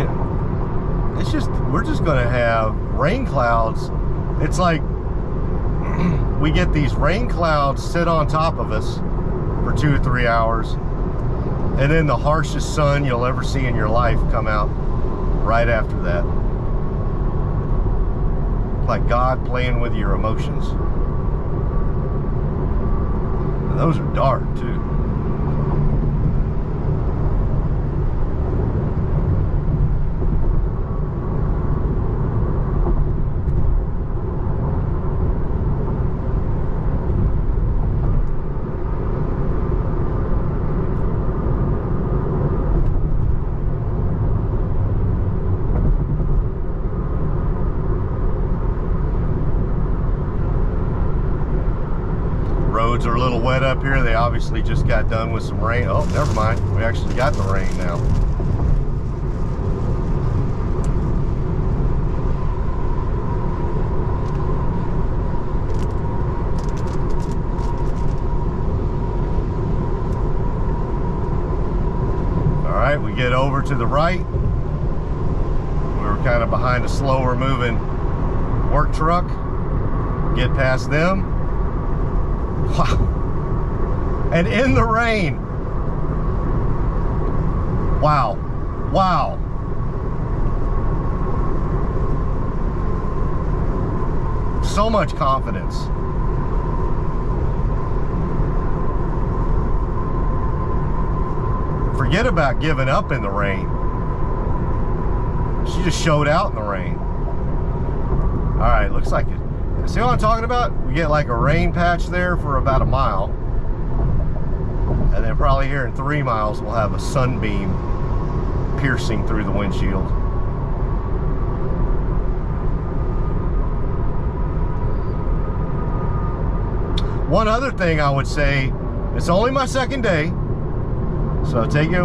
it's just, we're just gonna have rain clouds. It's like we get these rain clouds sit on top of us for 2 or 3 hours, and then the harshest sun you'll ever see in your life come out right after that. Like God playing with your emotions. And those are dark too. roads are a little wet up here. They obviously just got done with some rain. Oh, never mind. We actually got the rain now. All right, we get over to the right. We were kind of behind a slower moving work truck. Get past them. Wow. And in the rain. Wow. Wow. So much confidence. Forget about giving up in the rain. She just showed out in the rain. All right, looks like it. See what I'm talking about? We get like a rain patch there for about a mile. And then probably here in 3 miles, we'll have a sunbeam piercing through the windshield. One other thing I would say, it's only my second day, so take it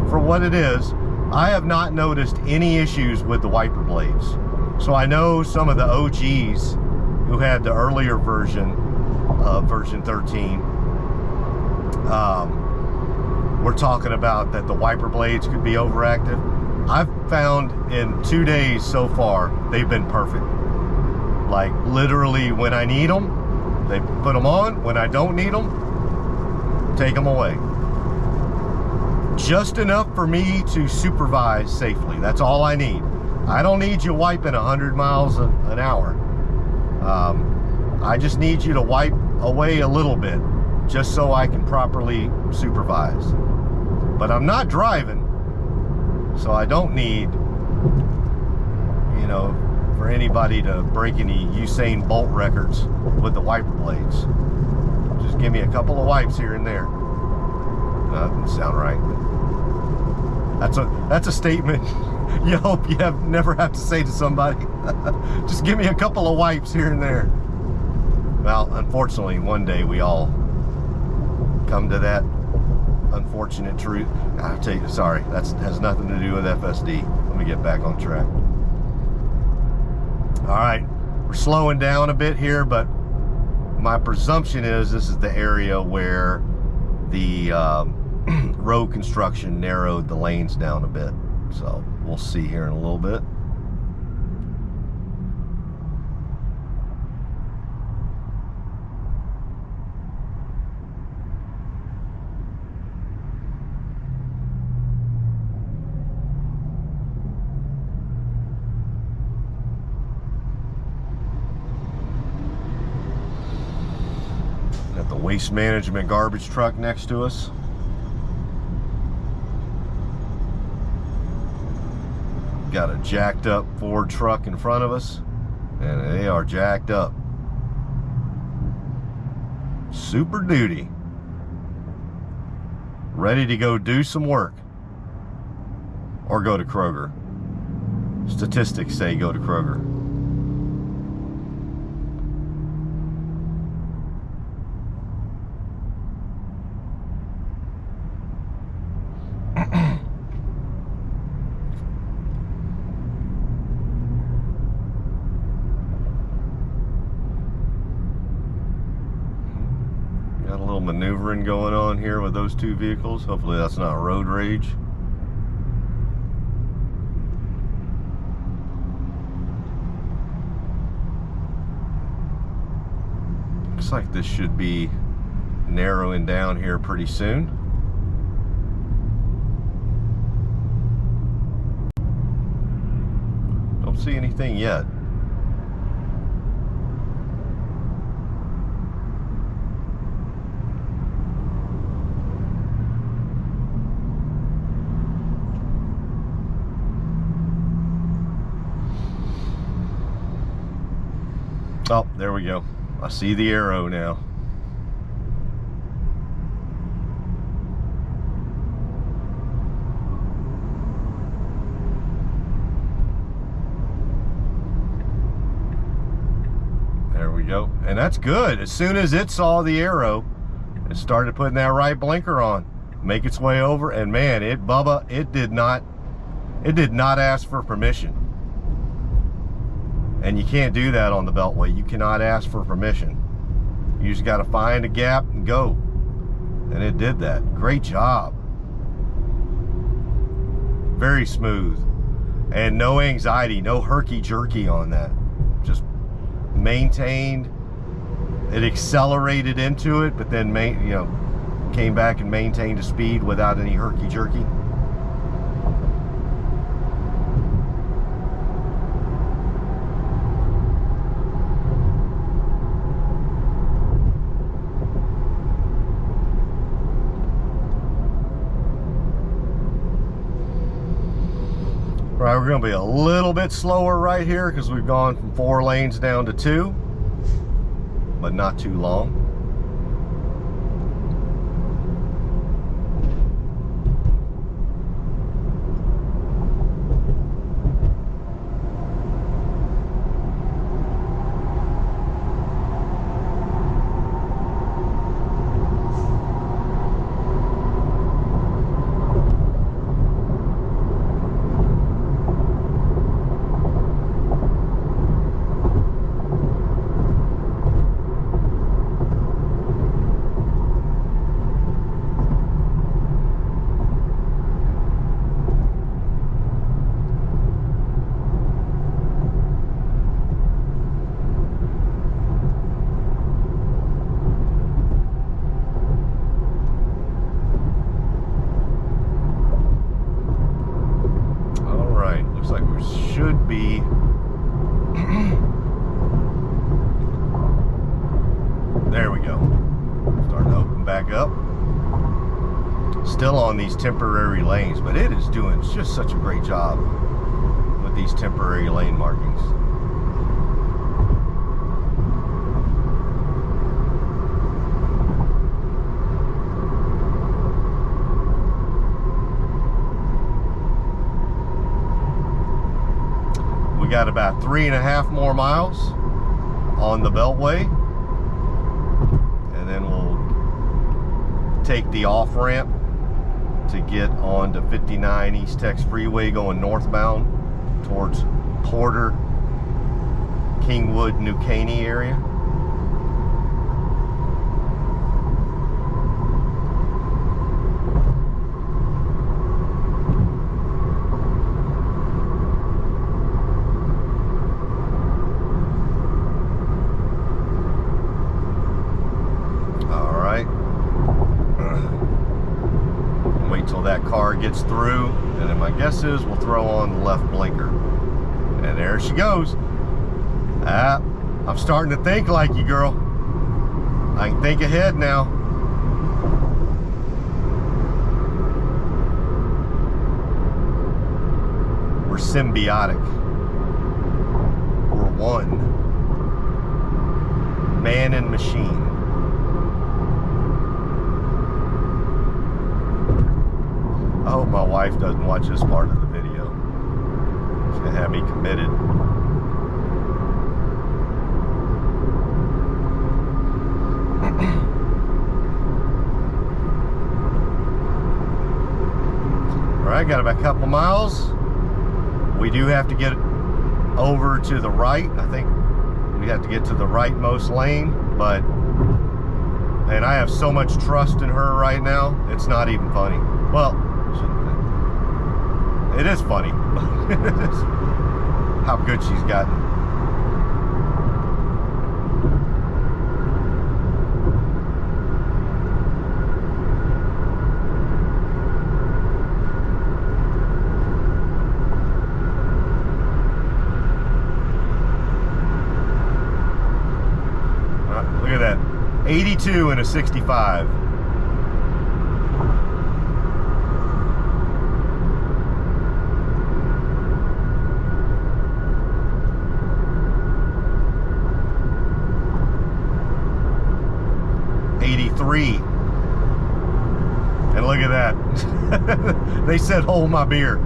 for what it is. I have not noticed any issues with the wiper blades. So I know some of the OGs who had the earlier version of version 13, we're talking about that the wiper blades could be overactive. I've found in 2 days so far, they've been perfect. Like literally when I need them, they put them on. When I don't need them, take them away. Just enough for me to supervise safely. That's all I need. I don't need you wiping 100 miles an hour. I just need you to wipe away a little bit, just so I can properly supervise. But I'm not driving, so I don't need, you know, for anybody to break any Usain Bolt records with the wiper blades. Just give me a couple of wipes here and there. No, that doesn't sound right. That's a statement you hope you never have to say to somebody. Just give me a couple of wipes here and there. Well, unfortunately, one day we all come to that unfortunate truth. I'll tell you, sorry, that has nothing to do with FSD. Let me get back on track. All right, we're slowing down a bit here, but my presumption is this is the area where the road construction narrowed the lanes down a bit. So we'll see here in a little bit. Got the waste management garbage truck next to us. Got a jacked up Ford truck in front of us, and they are jacked up. Super Duty. Ready to go do some work. Or go to Kroger. Statistics say go to Kroger. Maneuvering going on here with those two vehicles. Hopefully that's not road rage. Looks like this should be narrowing down here pretty soon. Don't see anything yet. Oh, there we go. I see the arrow now. There we go. And that's good. As soon as it saw the arrow, it started putting that right blinker on, make its way over, and man, Bubba, it did not ask for permission. And you can't do that on the Beltway. You cannot ask for permission. You just got to find a gap and go. And it did that. Great job. Very smooth. And no anxiety, no herky-jerky on that. Just maintained. It accelerated into it, but then came back and maintained a speed without any herky-jerky. Right, we're going to be a little bit slower right here because we've gone from 4 lanes down to 2, but not too long. Should be there we go. Starting to open back up. Still on these temporary lanes, but it is doing just such a great job with these temporary lane markings. Got about 3.5 more miles on the Beltway, and then we'll take the off ramp to get on to 59 East Tex Freeway going northbound towards Porter, Kingwood, New Caney area. That car gets through, and then my guess is we'll throw on the left blinker, and there she goes. I'm starting to think like you, girl. I can think ahead now. We're symbiotic. We're one. Man and machine. I hope my wife doesn't watch this part of the video. She's gonna have me committed. All right, got about a couple miles. We do have to get over to the right. I think we have to get to the rightmost lane, but man, I have so much trust in her right now. It's not even funny. Well, it is funny. How good she's gotten. Look at that. 82 and a 65. And look at that. They said hold my beer.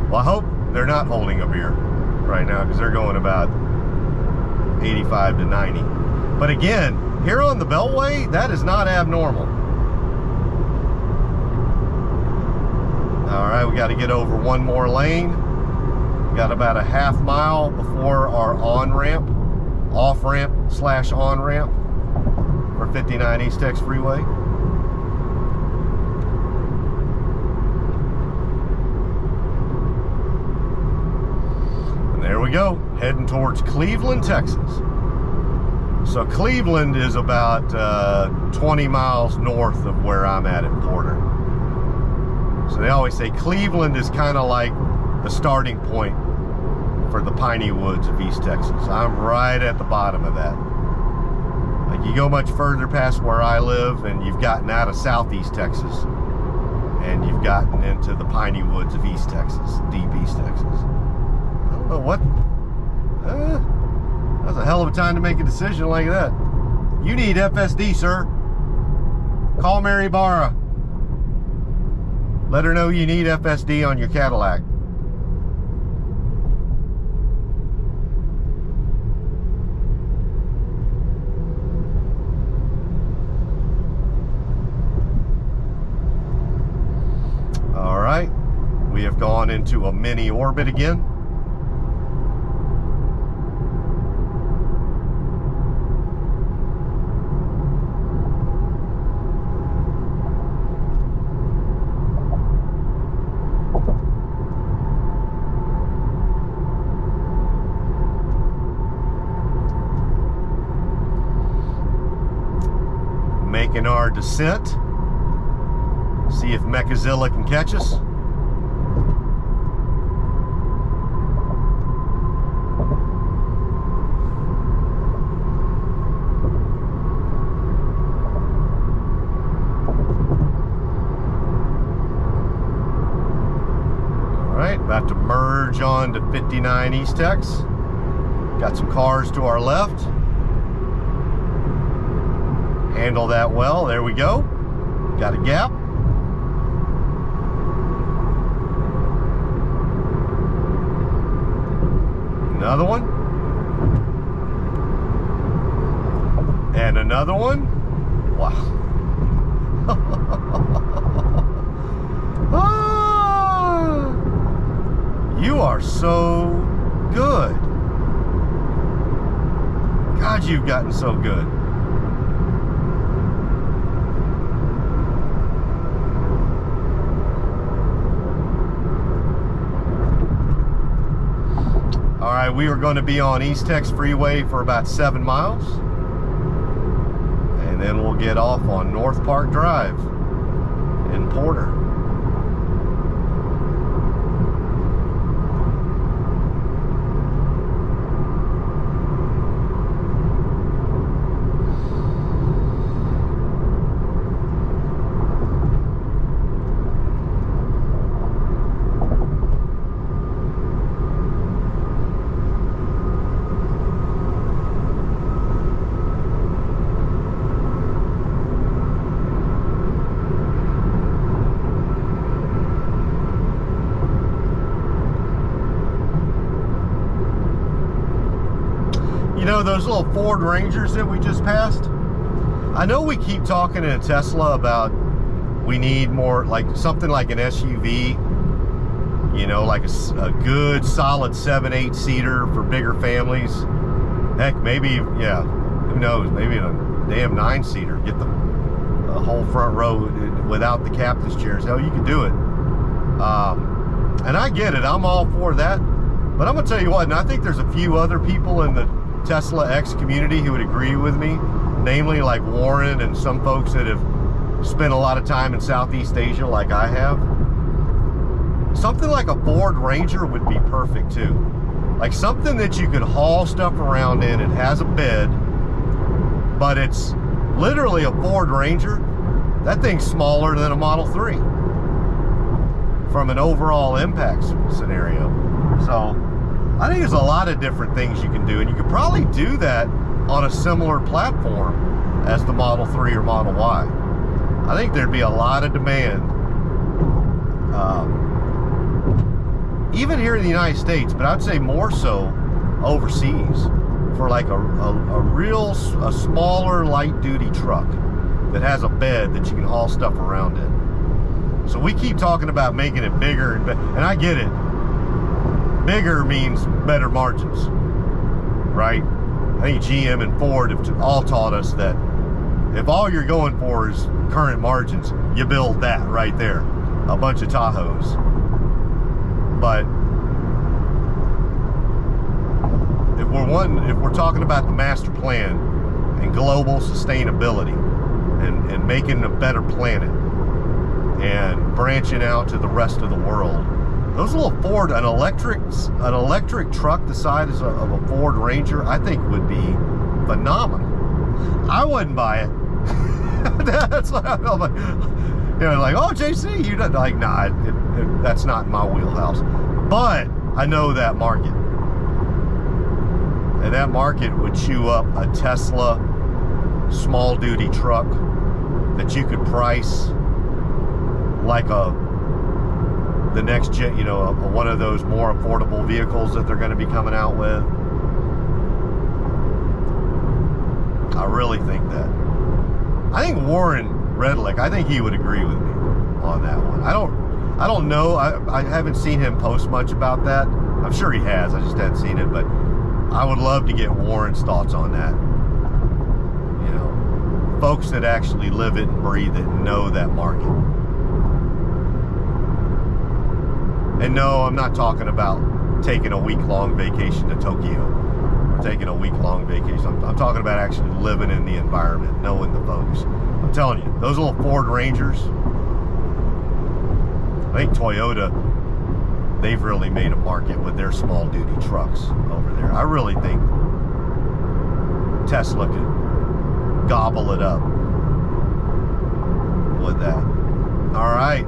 Well, I hope they're not holding a beer right now because they're going about 85 to 90. But again, here on the Beltway, that is not abnormal. All right, we got to get over one more lane. Got about a half mile before our on-ramp, off-ramp / on-ramp for 59 East Tex Freeway. And there we go, heading towards Cleveland, Texas. So Cleveland is about 20 miles north of where I'm at in Porter. So they always say Cleveland is kind of like the starting point for the piney woods of East Texas. I'm right at the bottom of that. Like, you go much further past where I live and you've gotten out of Southeast Texas and you've gotten into the piney woods of East Texas, deep East Texas. I don't know what, that's a hell of a time to make a decision like that. You need FSD, sir. Call Mary Barra. Let her know you need FSD on your Cadillac. All right, we have gone into a mini orbit again. Making our descent. See if Mechazilla can catch us. All right, about to merge on to 59 East Tex. Got some cars to our left. Handle that well. There we go. Got a gap. Another one. And another one. Wow. Ah, you are so good. God, you've gotten so good. All right, we are going to be on East Tex Freeway for about 7 miles. And then we'll get off on North Park Drive in Porter. You know, those little Ford Rangers that we just passed, I know we keep talking in a Tesla about we need more, like something like an SUV, you know, like a good solid 7-8 seater for bigger families. Heck, maybe, yeah, who knows, maybe a damn 9-seater. Get the whole front row without the captain's chairs. Hell, you could do it. And I get it, I'm all for that. But I'm gonna tell you what, and I think there's a few other people in the Tesla X community who would agree with me, namely like Warren and some folks that have spent a lot of time in Southeast Asia like I have. Something like a Ford Ranger would be perfect too. Like something that you could haul stuff around in. It has a bed, but it's literally a Ford Ranger. That thing's smaller than a Model 3 from an overall impact scenario. So I think there's a lot of different things you can do, and you could probably do that on a similar platform as the Model 3 or Model Y. I think there'd be a lot of demand, even here in the United States, but I'd say more so overseas. for like a smaller light duty truck that has a bed that you can haul stuff around in. So we keep talking about making it bigger, and I get it. Bigger means better margins, right? I think GM and Ford have all taught us that if all you're going for is current margins, you build that right there, a bunch of Tahoes. But if we're talking about the master plan and global sustainability and making a better planet and branching out to the rest of the world, those little Ford, an electric truck the size of a Ford Ranger, I think would be phenomenal. I wouldn't buy it. That's what I'm like. You know, like, oh, JC, you don't like, nah, that's not my wheelhouse. But I know that market. And that market would chew up a Tesla small duty truck that you could price like the next gen, you know, one of those more affordable vehicles that they're going to be coming out with. I really think that. I think Warren Redlick, I think he would agree with me on that one. I don't know. I haven't seen him post much about that. I'm sure he has. I just hadn't seen it, but I would love to get Warren's thoughts on that. You know, folks that actually live it and breathe it and know that market. And no, I'm not talking about taking a week-long vacation to Tokyo or taking a week-long vacation. I'm talking about actually living in the environment, knowing the folks. I'm telling you, those little Ford Rangers, I think Toyota, they've really made a market with their small-duty trucks over there. I really think Tesla could gobble it up with that. All right.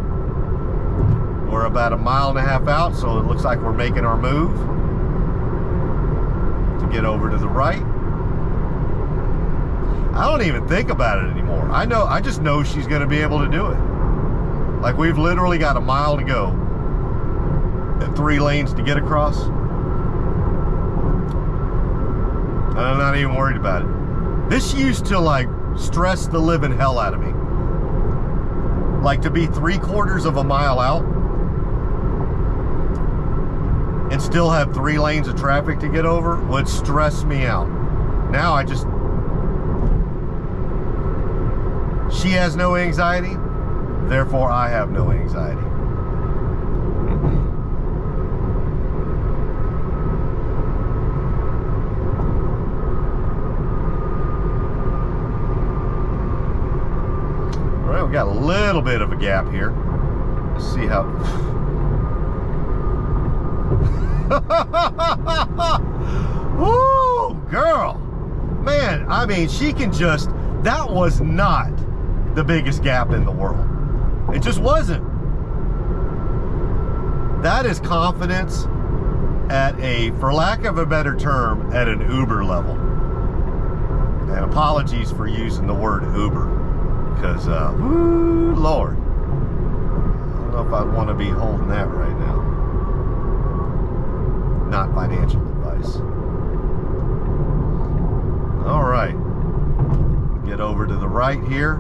We're about a mile and a half out, so it looks like we're making our move to get over to the right. I don't even think about it anymore. I just know she's going to be able to do it. Like, we've literally got a mile to go and 3 lanes to get across. And I'm not even worried about it. This used to, like, stress the living hell out of me. Like, to be 3/4 of a mile out and still have 3 lanes of traffic to get over would stress me out. Now I just, she has no anxiety, therefore I have no anxiety. All right, we got a little bit of a gap here. Let's see how. Woo, girl, man, I mean, she can just, that was not the biggest gap in the world. It just wasn't. That is confidence at a, for lack of a better term, at an Uber level. And apologies for using the word Uber, because woo, Lord, I don't know if I'd want to be holding that right now. Not financial advice. All right, get over to the right here,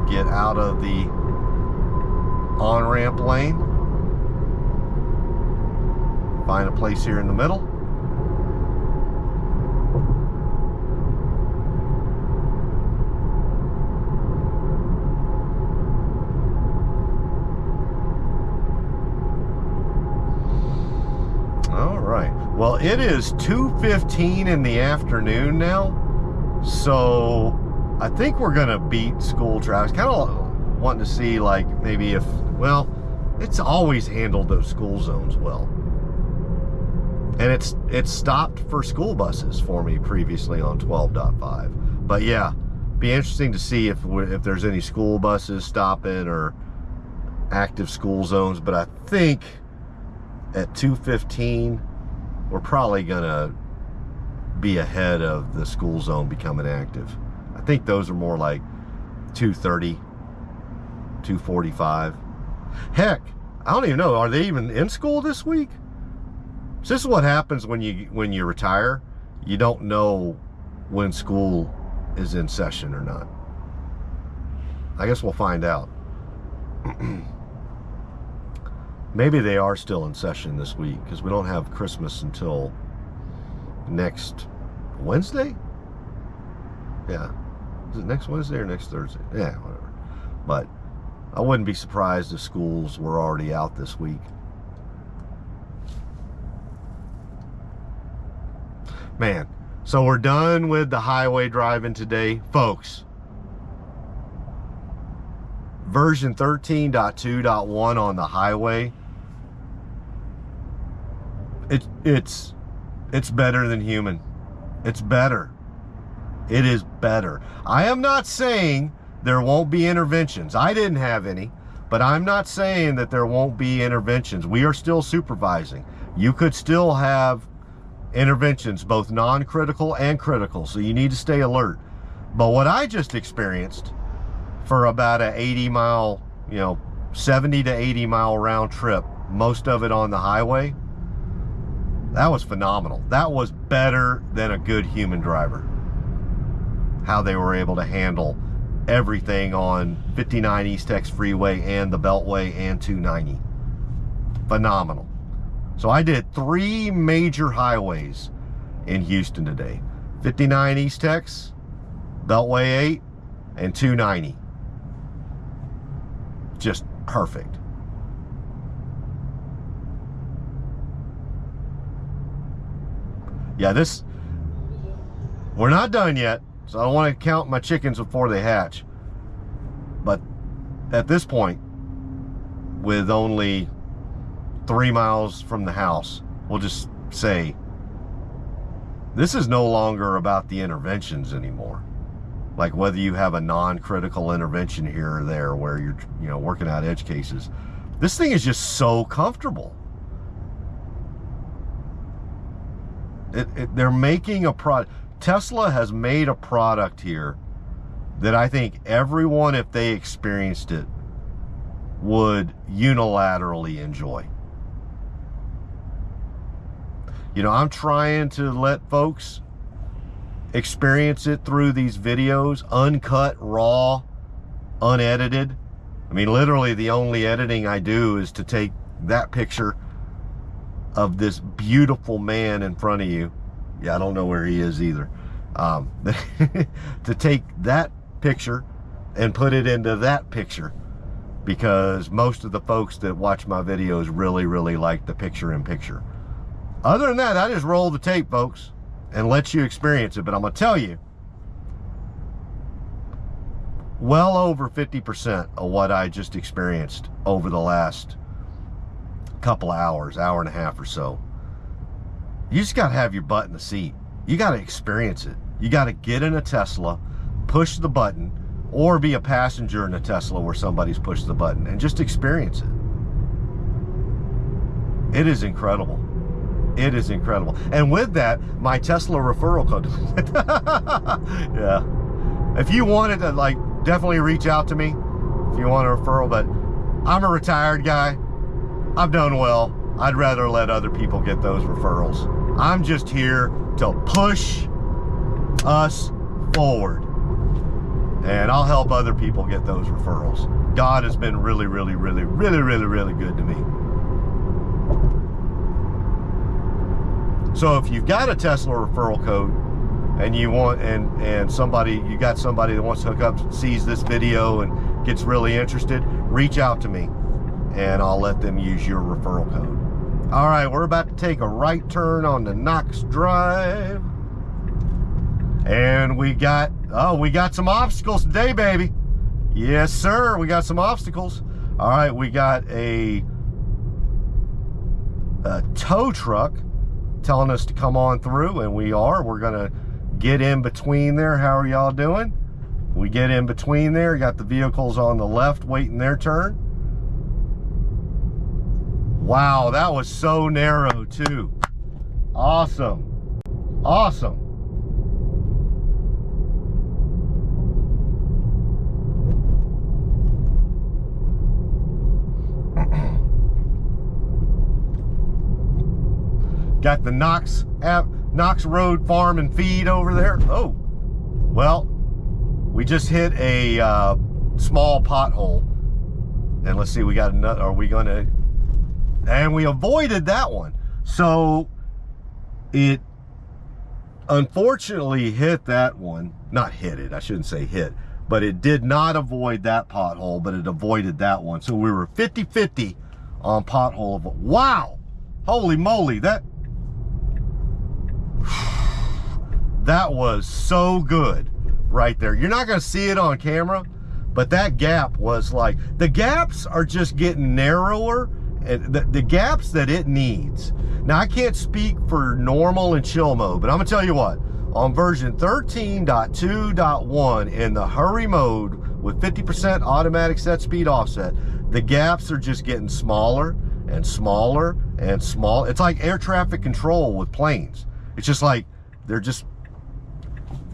get out of the on-ramp lane, find a place here in the middle. Well, it is 2:15 in the afternoon now, so I think we're gonna beat school traffic. Kind of wanting to see, like, maybe if, well, it's always handled those school zones well, and it's stopped for school buses for me previously on 12.5. But yeah, be interesting to see if there's any school buses stopping or active school zones. But I think at 2:15. We're probably gonna be ahead of the school zone becoming active. I think those are more like 2:30, 2:45. Heck, I don't even know, are they even in school this week? So this is what happens when you retire. you don't know when school is in session or not. I guess we'll find out. Maybe they are still in session this week, because we don't have Christmas until next Wednesday? Yeah. Is it next Wednesday or next Thursday? Yeah, whatever. But I wouldn't be surprised if schools were already out this week. Man, so we're done with the highway driving today, folks. Version 13.2.1 on the highway. It's better than human. It's better. It is better. I am not saying there won't be interventions. I didn't have any, but I'm not saying that there won't be interventions. We are still supervising. You could still have interventions, both non-critical and critical, so you need to stay alert. But what I just experienced for about a 80-mile, 70 to 80-mile round trip, most of it on the highway, that was phenomenal. That was better than a good human driver. How they were able to handle everything on 59 East Tex Freeway and the Beltway and 290. Phenomenal. So I did 3 major highways in Houston today. 59 East Tex, Beltway 8, and 290. Just perfect. Yeah, we're not done yet, so I don't want to count my chickens before they hatch. But at this point, with only 3 miles from the house, we'll just say, this is no longer about the interventions anymore. Like whether you have a non-critical intervention here or there where you're working out edge cases. This thing is just so comfortable. They're making a product. Tesla has made a product here that I think everyone, if they experienced it, would unilaterally enjoy. I'm trying to let folks experience it through these videos, uncut, raw, unedited. I mean, literally the only editing I do is to take that picture of this beautiful man in front of you. Yeah, I don't know where he is either. To take that picture and put it into that picture, because most of the folks that watch my videos really, really like the picture-in-picture. Other than that, I just roll the tape, folks, and let you experience it. But I'm going to tell you, well over 50% of what I just experienced over the last couple of hours, hour and a half or so, you just got to have your butt in the seat. You got to experience it. You got to get in a Tesla, push the button, or be a passenger in a Tesla where somebody's pushed the button and just experience it. It is incredible. It is incredible. And with that, my Tesla referral code. Yeah. If you wanted to, definitely reach out to me if you want a referral, but I'm a retired guy. I've done well. I'd rather let other people get those referrals. I'm just here to push us forward. And I'll help other people get those referrals. God has been really, really, really, really, really, really good to me. So if you've got a Tesla referral code and you want, and you got somebody that wants to hook up, sees this video and gets really interested, reach out to me and I'll let them use your referral code. All right, we're about to take a right turn on the Knox Drive. And we got some obstacles today, baby. Yes, sir, we got some obstacles. All right, we got a tow truck telling us to come on through, and we're gonna get in between there. How are y'all doing? We get in between there, got the vehicles on the left waiting their turn. Wow, that was so narrow too. Awesome. Awesome. Got the Knox Knox Road Farm and Feed over there. Oh, well, we just hit a small pothole. And let's see, we got another, are we gonna, and we avoided that one. So it unfortunately hit that one. Not hit it, I shouldn't say hit, but it did not avoid that pothole, but it avoided that one. So we were 50-50 on pothole. Wow, holy moly, that was so good right there. You're not gonna see it on camera, but that gap was like, the gaps are just getting narrower, and the gaps that it needs. Now, I can't speak for normal and chill mode, but I'm gonna tell you what, on version 13.2.1 in the hurry mode with 50% automatic set speed offset, the gaps are just getting smaller and smaller and smaller. It's like air traffic control with planes. It's just like, they're just,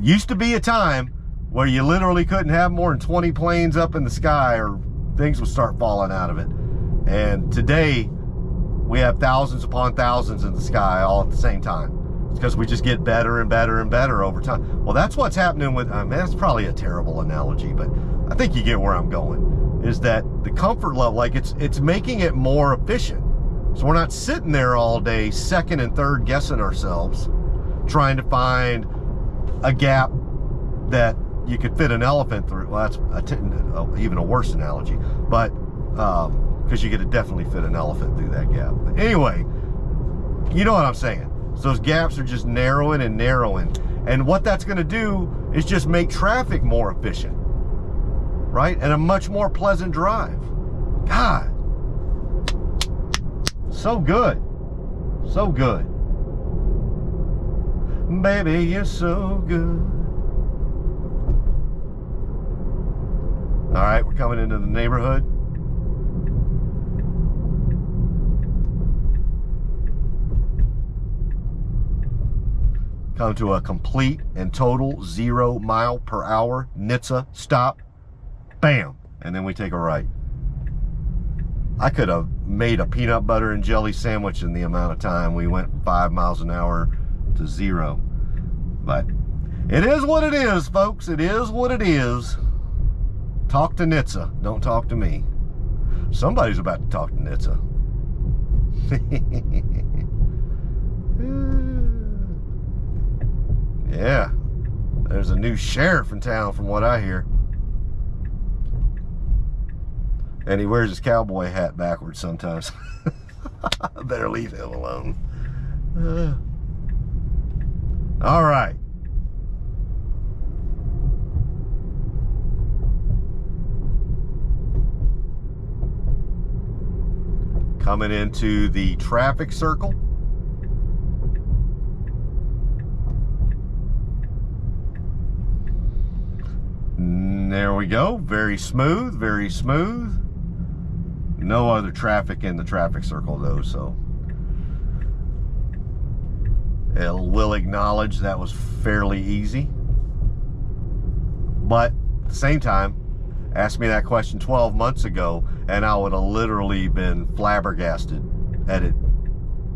used to be a time where you literally couldn't have more than 20 planes up in the sky or things would start falling out of it. And today, we have thousands upon thousands in the sky all at the same time. It's because we just get better and better and better over time. Well, that's what's happening with, man, that's probably a terrible analogy, but I think you get where I'm going, is that the comfort level, like it's making it more efficient. So we're not sitting there all day, second and third guessing ourselves, trying to find a gap that you could fit an elephant through. Well, that's even a worse analogy, but because you could definitely fit an elephant through that gap. But anyway, you know what I'm saying. So those gaps are just narrowing and narrowing, and what that's going to do is just make traffic more efficient, right? And a much more pleasant drive. God, so good, so good, baby, you're so good. All right, we're coming into the neighborhood. Come to a complete and total 0 mile per hour NHTSA stop. Bam, and then we take a right. I could have made a peanut butter and jelly sandwich in the amount of time we went 5 miles an hour to 0. But it is what it is, folks. It is what it is. Talk to NHTSA, don't talk to me. Somebody's about to talk to NHTSA. Yeah, there's a new sheriff in town from what I hear. And he wears his cowboy hat backwards sometimes. I better leave him alone. All right. Coming into the traffic circle. There we go. Very smooth, very smooth. No other traffic in the traffic circle though, so it will acknowledge that was fairly easy. But at the same time, asked me that question 12 months ago and I would have literally been flabbergasted at it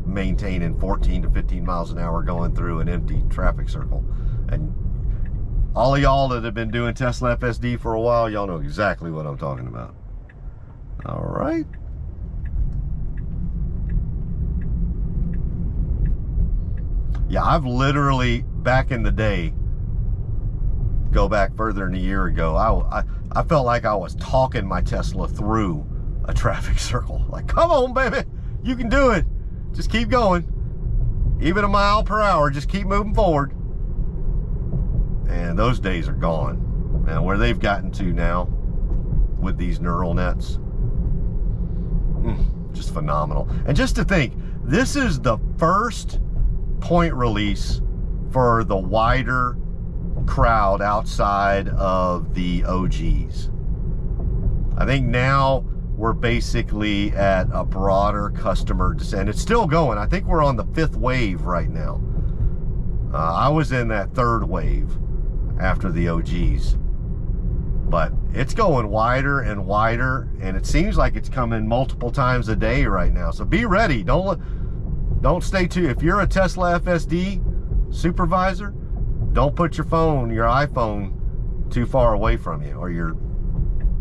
maintaining 14 to 15 miles an hour going through an empty traffic circle. And all of y'all that have been doing Tesla FSD for a while, y'all know exactly what I'm talking about. All right. Yeah, I've literally, back in the day, go back further than a year ago, I felt like I was talking my Tesla through a traffic circle. Like, come on, baby, you can do it. Just keep going. Even a mile per hour, just keep moving forward. And those days are gone. Man, where they've gotten to now with these neural nets, just phenomenal. And just to think, this is the first point release for the wider crowd outside of the OGs. I think now we're basically at a broader customer descent. It's still going. I think we're on the 5th wave right now. I was in that 3rd wave after the OGs, but it's going wider and wider, and it seems like it's coming multiple times a day right now. So be ready. Don't stay too. If you're a Tesla FSD supervisor, don't put your phone, your iPhone, too far away from you, or your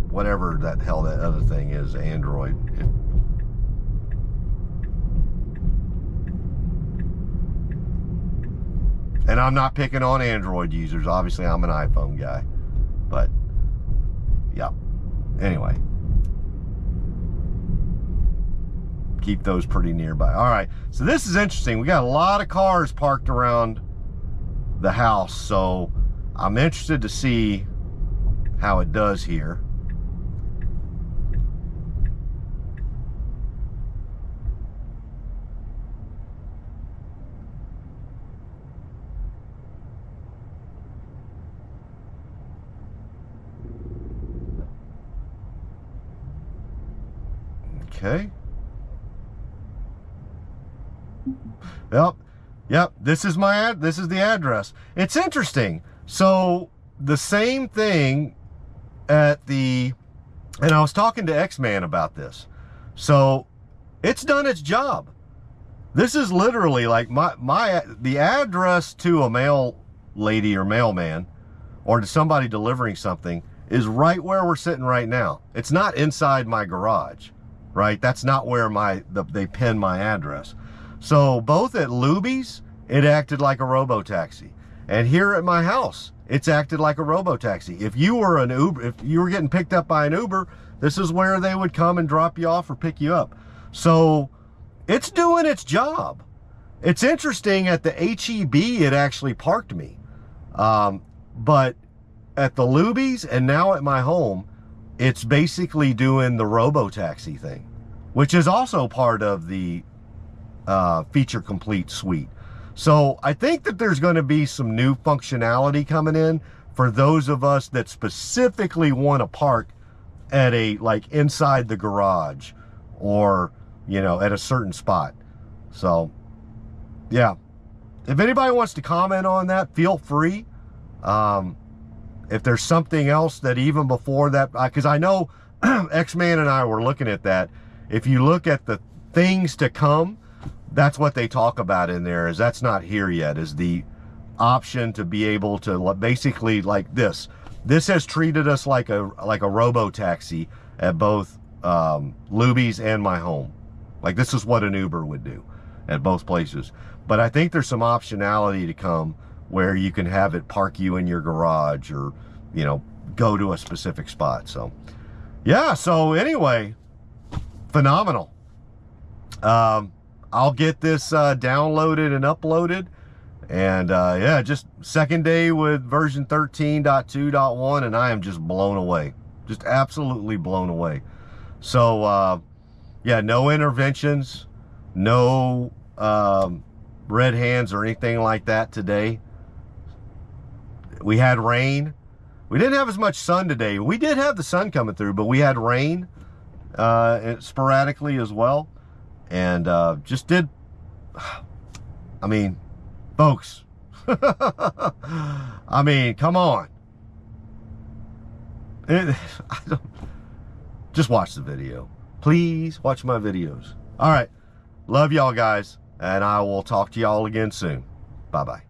whatever that hell that other thing is, Android. And I'm not picking on Android users. Obviously, I'm an iPhone guy. But, yeah. Anyway. Keep those pretty nearby. All right. So this is interesting. We got a lot of cars parked around the house. So I'm interested to see how it does here. Okay. Yep. This is the address. It's interesting. So the same thing at the, and I was talking to X-Man about this. So it's done its job. This is literally like the address to a mail lady or mailman, or to somebody delivering something, is right where we're sitting right now. It's not inside my garage. Right? That's not where they pin my address. So both at Luby's, it acted like a robo-taxi. And here at my house, it's acted like a robo-taxi. If you were an Uber, if you were getting picked up by an Uber, this is where they would come and drop you off or pick you up. So it's doing its job. It's interesting, at the HEB, it actually parked me. But at the Luby's and now at my home, it's basically doing the robo-taxi thing, which is also part of the feature complete suite. So I think that there's going to be some new functionality coming in for those of us that specifically want to park at like inside the garage, or, you know, at a certain spot. So yeah, if anybody wants to comment on that, feel free. If there's something else that even before that, because I know X-Man and I were looking at that. If you look at the things to come, that's what they talk about in there. Is that's not here yet, is the option to be able to basically, like this has treated us like a robo-taxi at both Luby's and my home. Like, this is what an Uber would do at both places. But I think there's some optionality to come where you can have it park you in your garage, or, you know, go to a specific spot. So yeah, so anyway, phenomenal. I'll get this downloaded and uploaded, and yeah, just second day with version 13.2.1, and I am just blown away, just absolutely blown away. So yeah, no interventions, no red hands or anything like that today. We had rain. We didn't have as much sun today. We did have the sun coming through, but we had rain sporadically as well. And just did, I mean, folks, I mean, come on. Just watch the video. Please watch my videos. All right. Love y'all guys, and I will talk to y'all again soon. Bye-bye.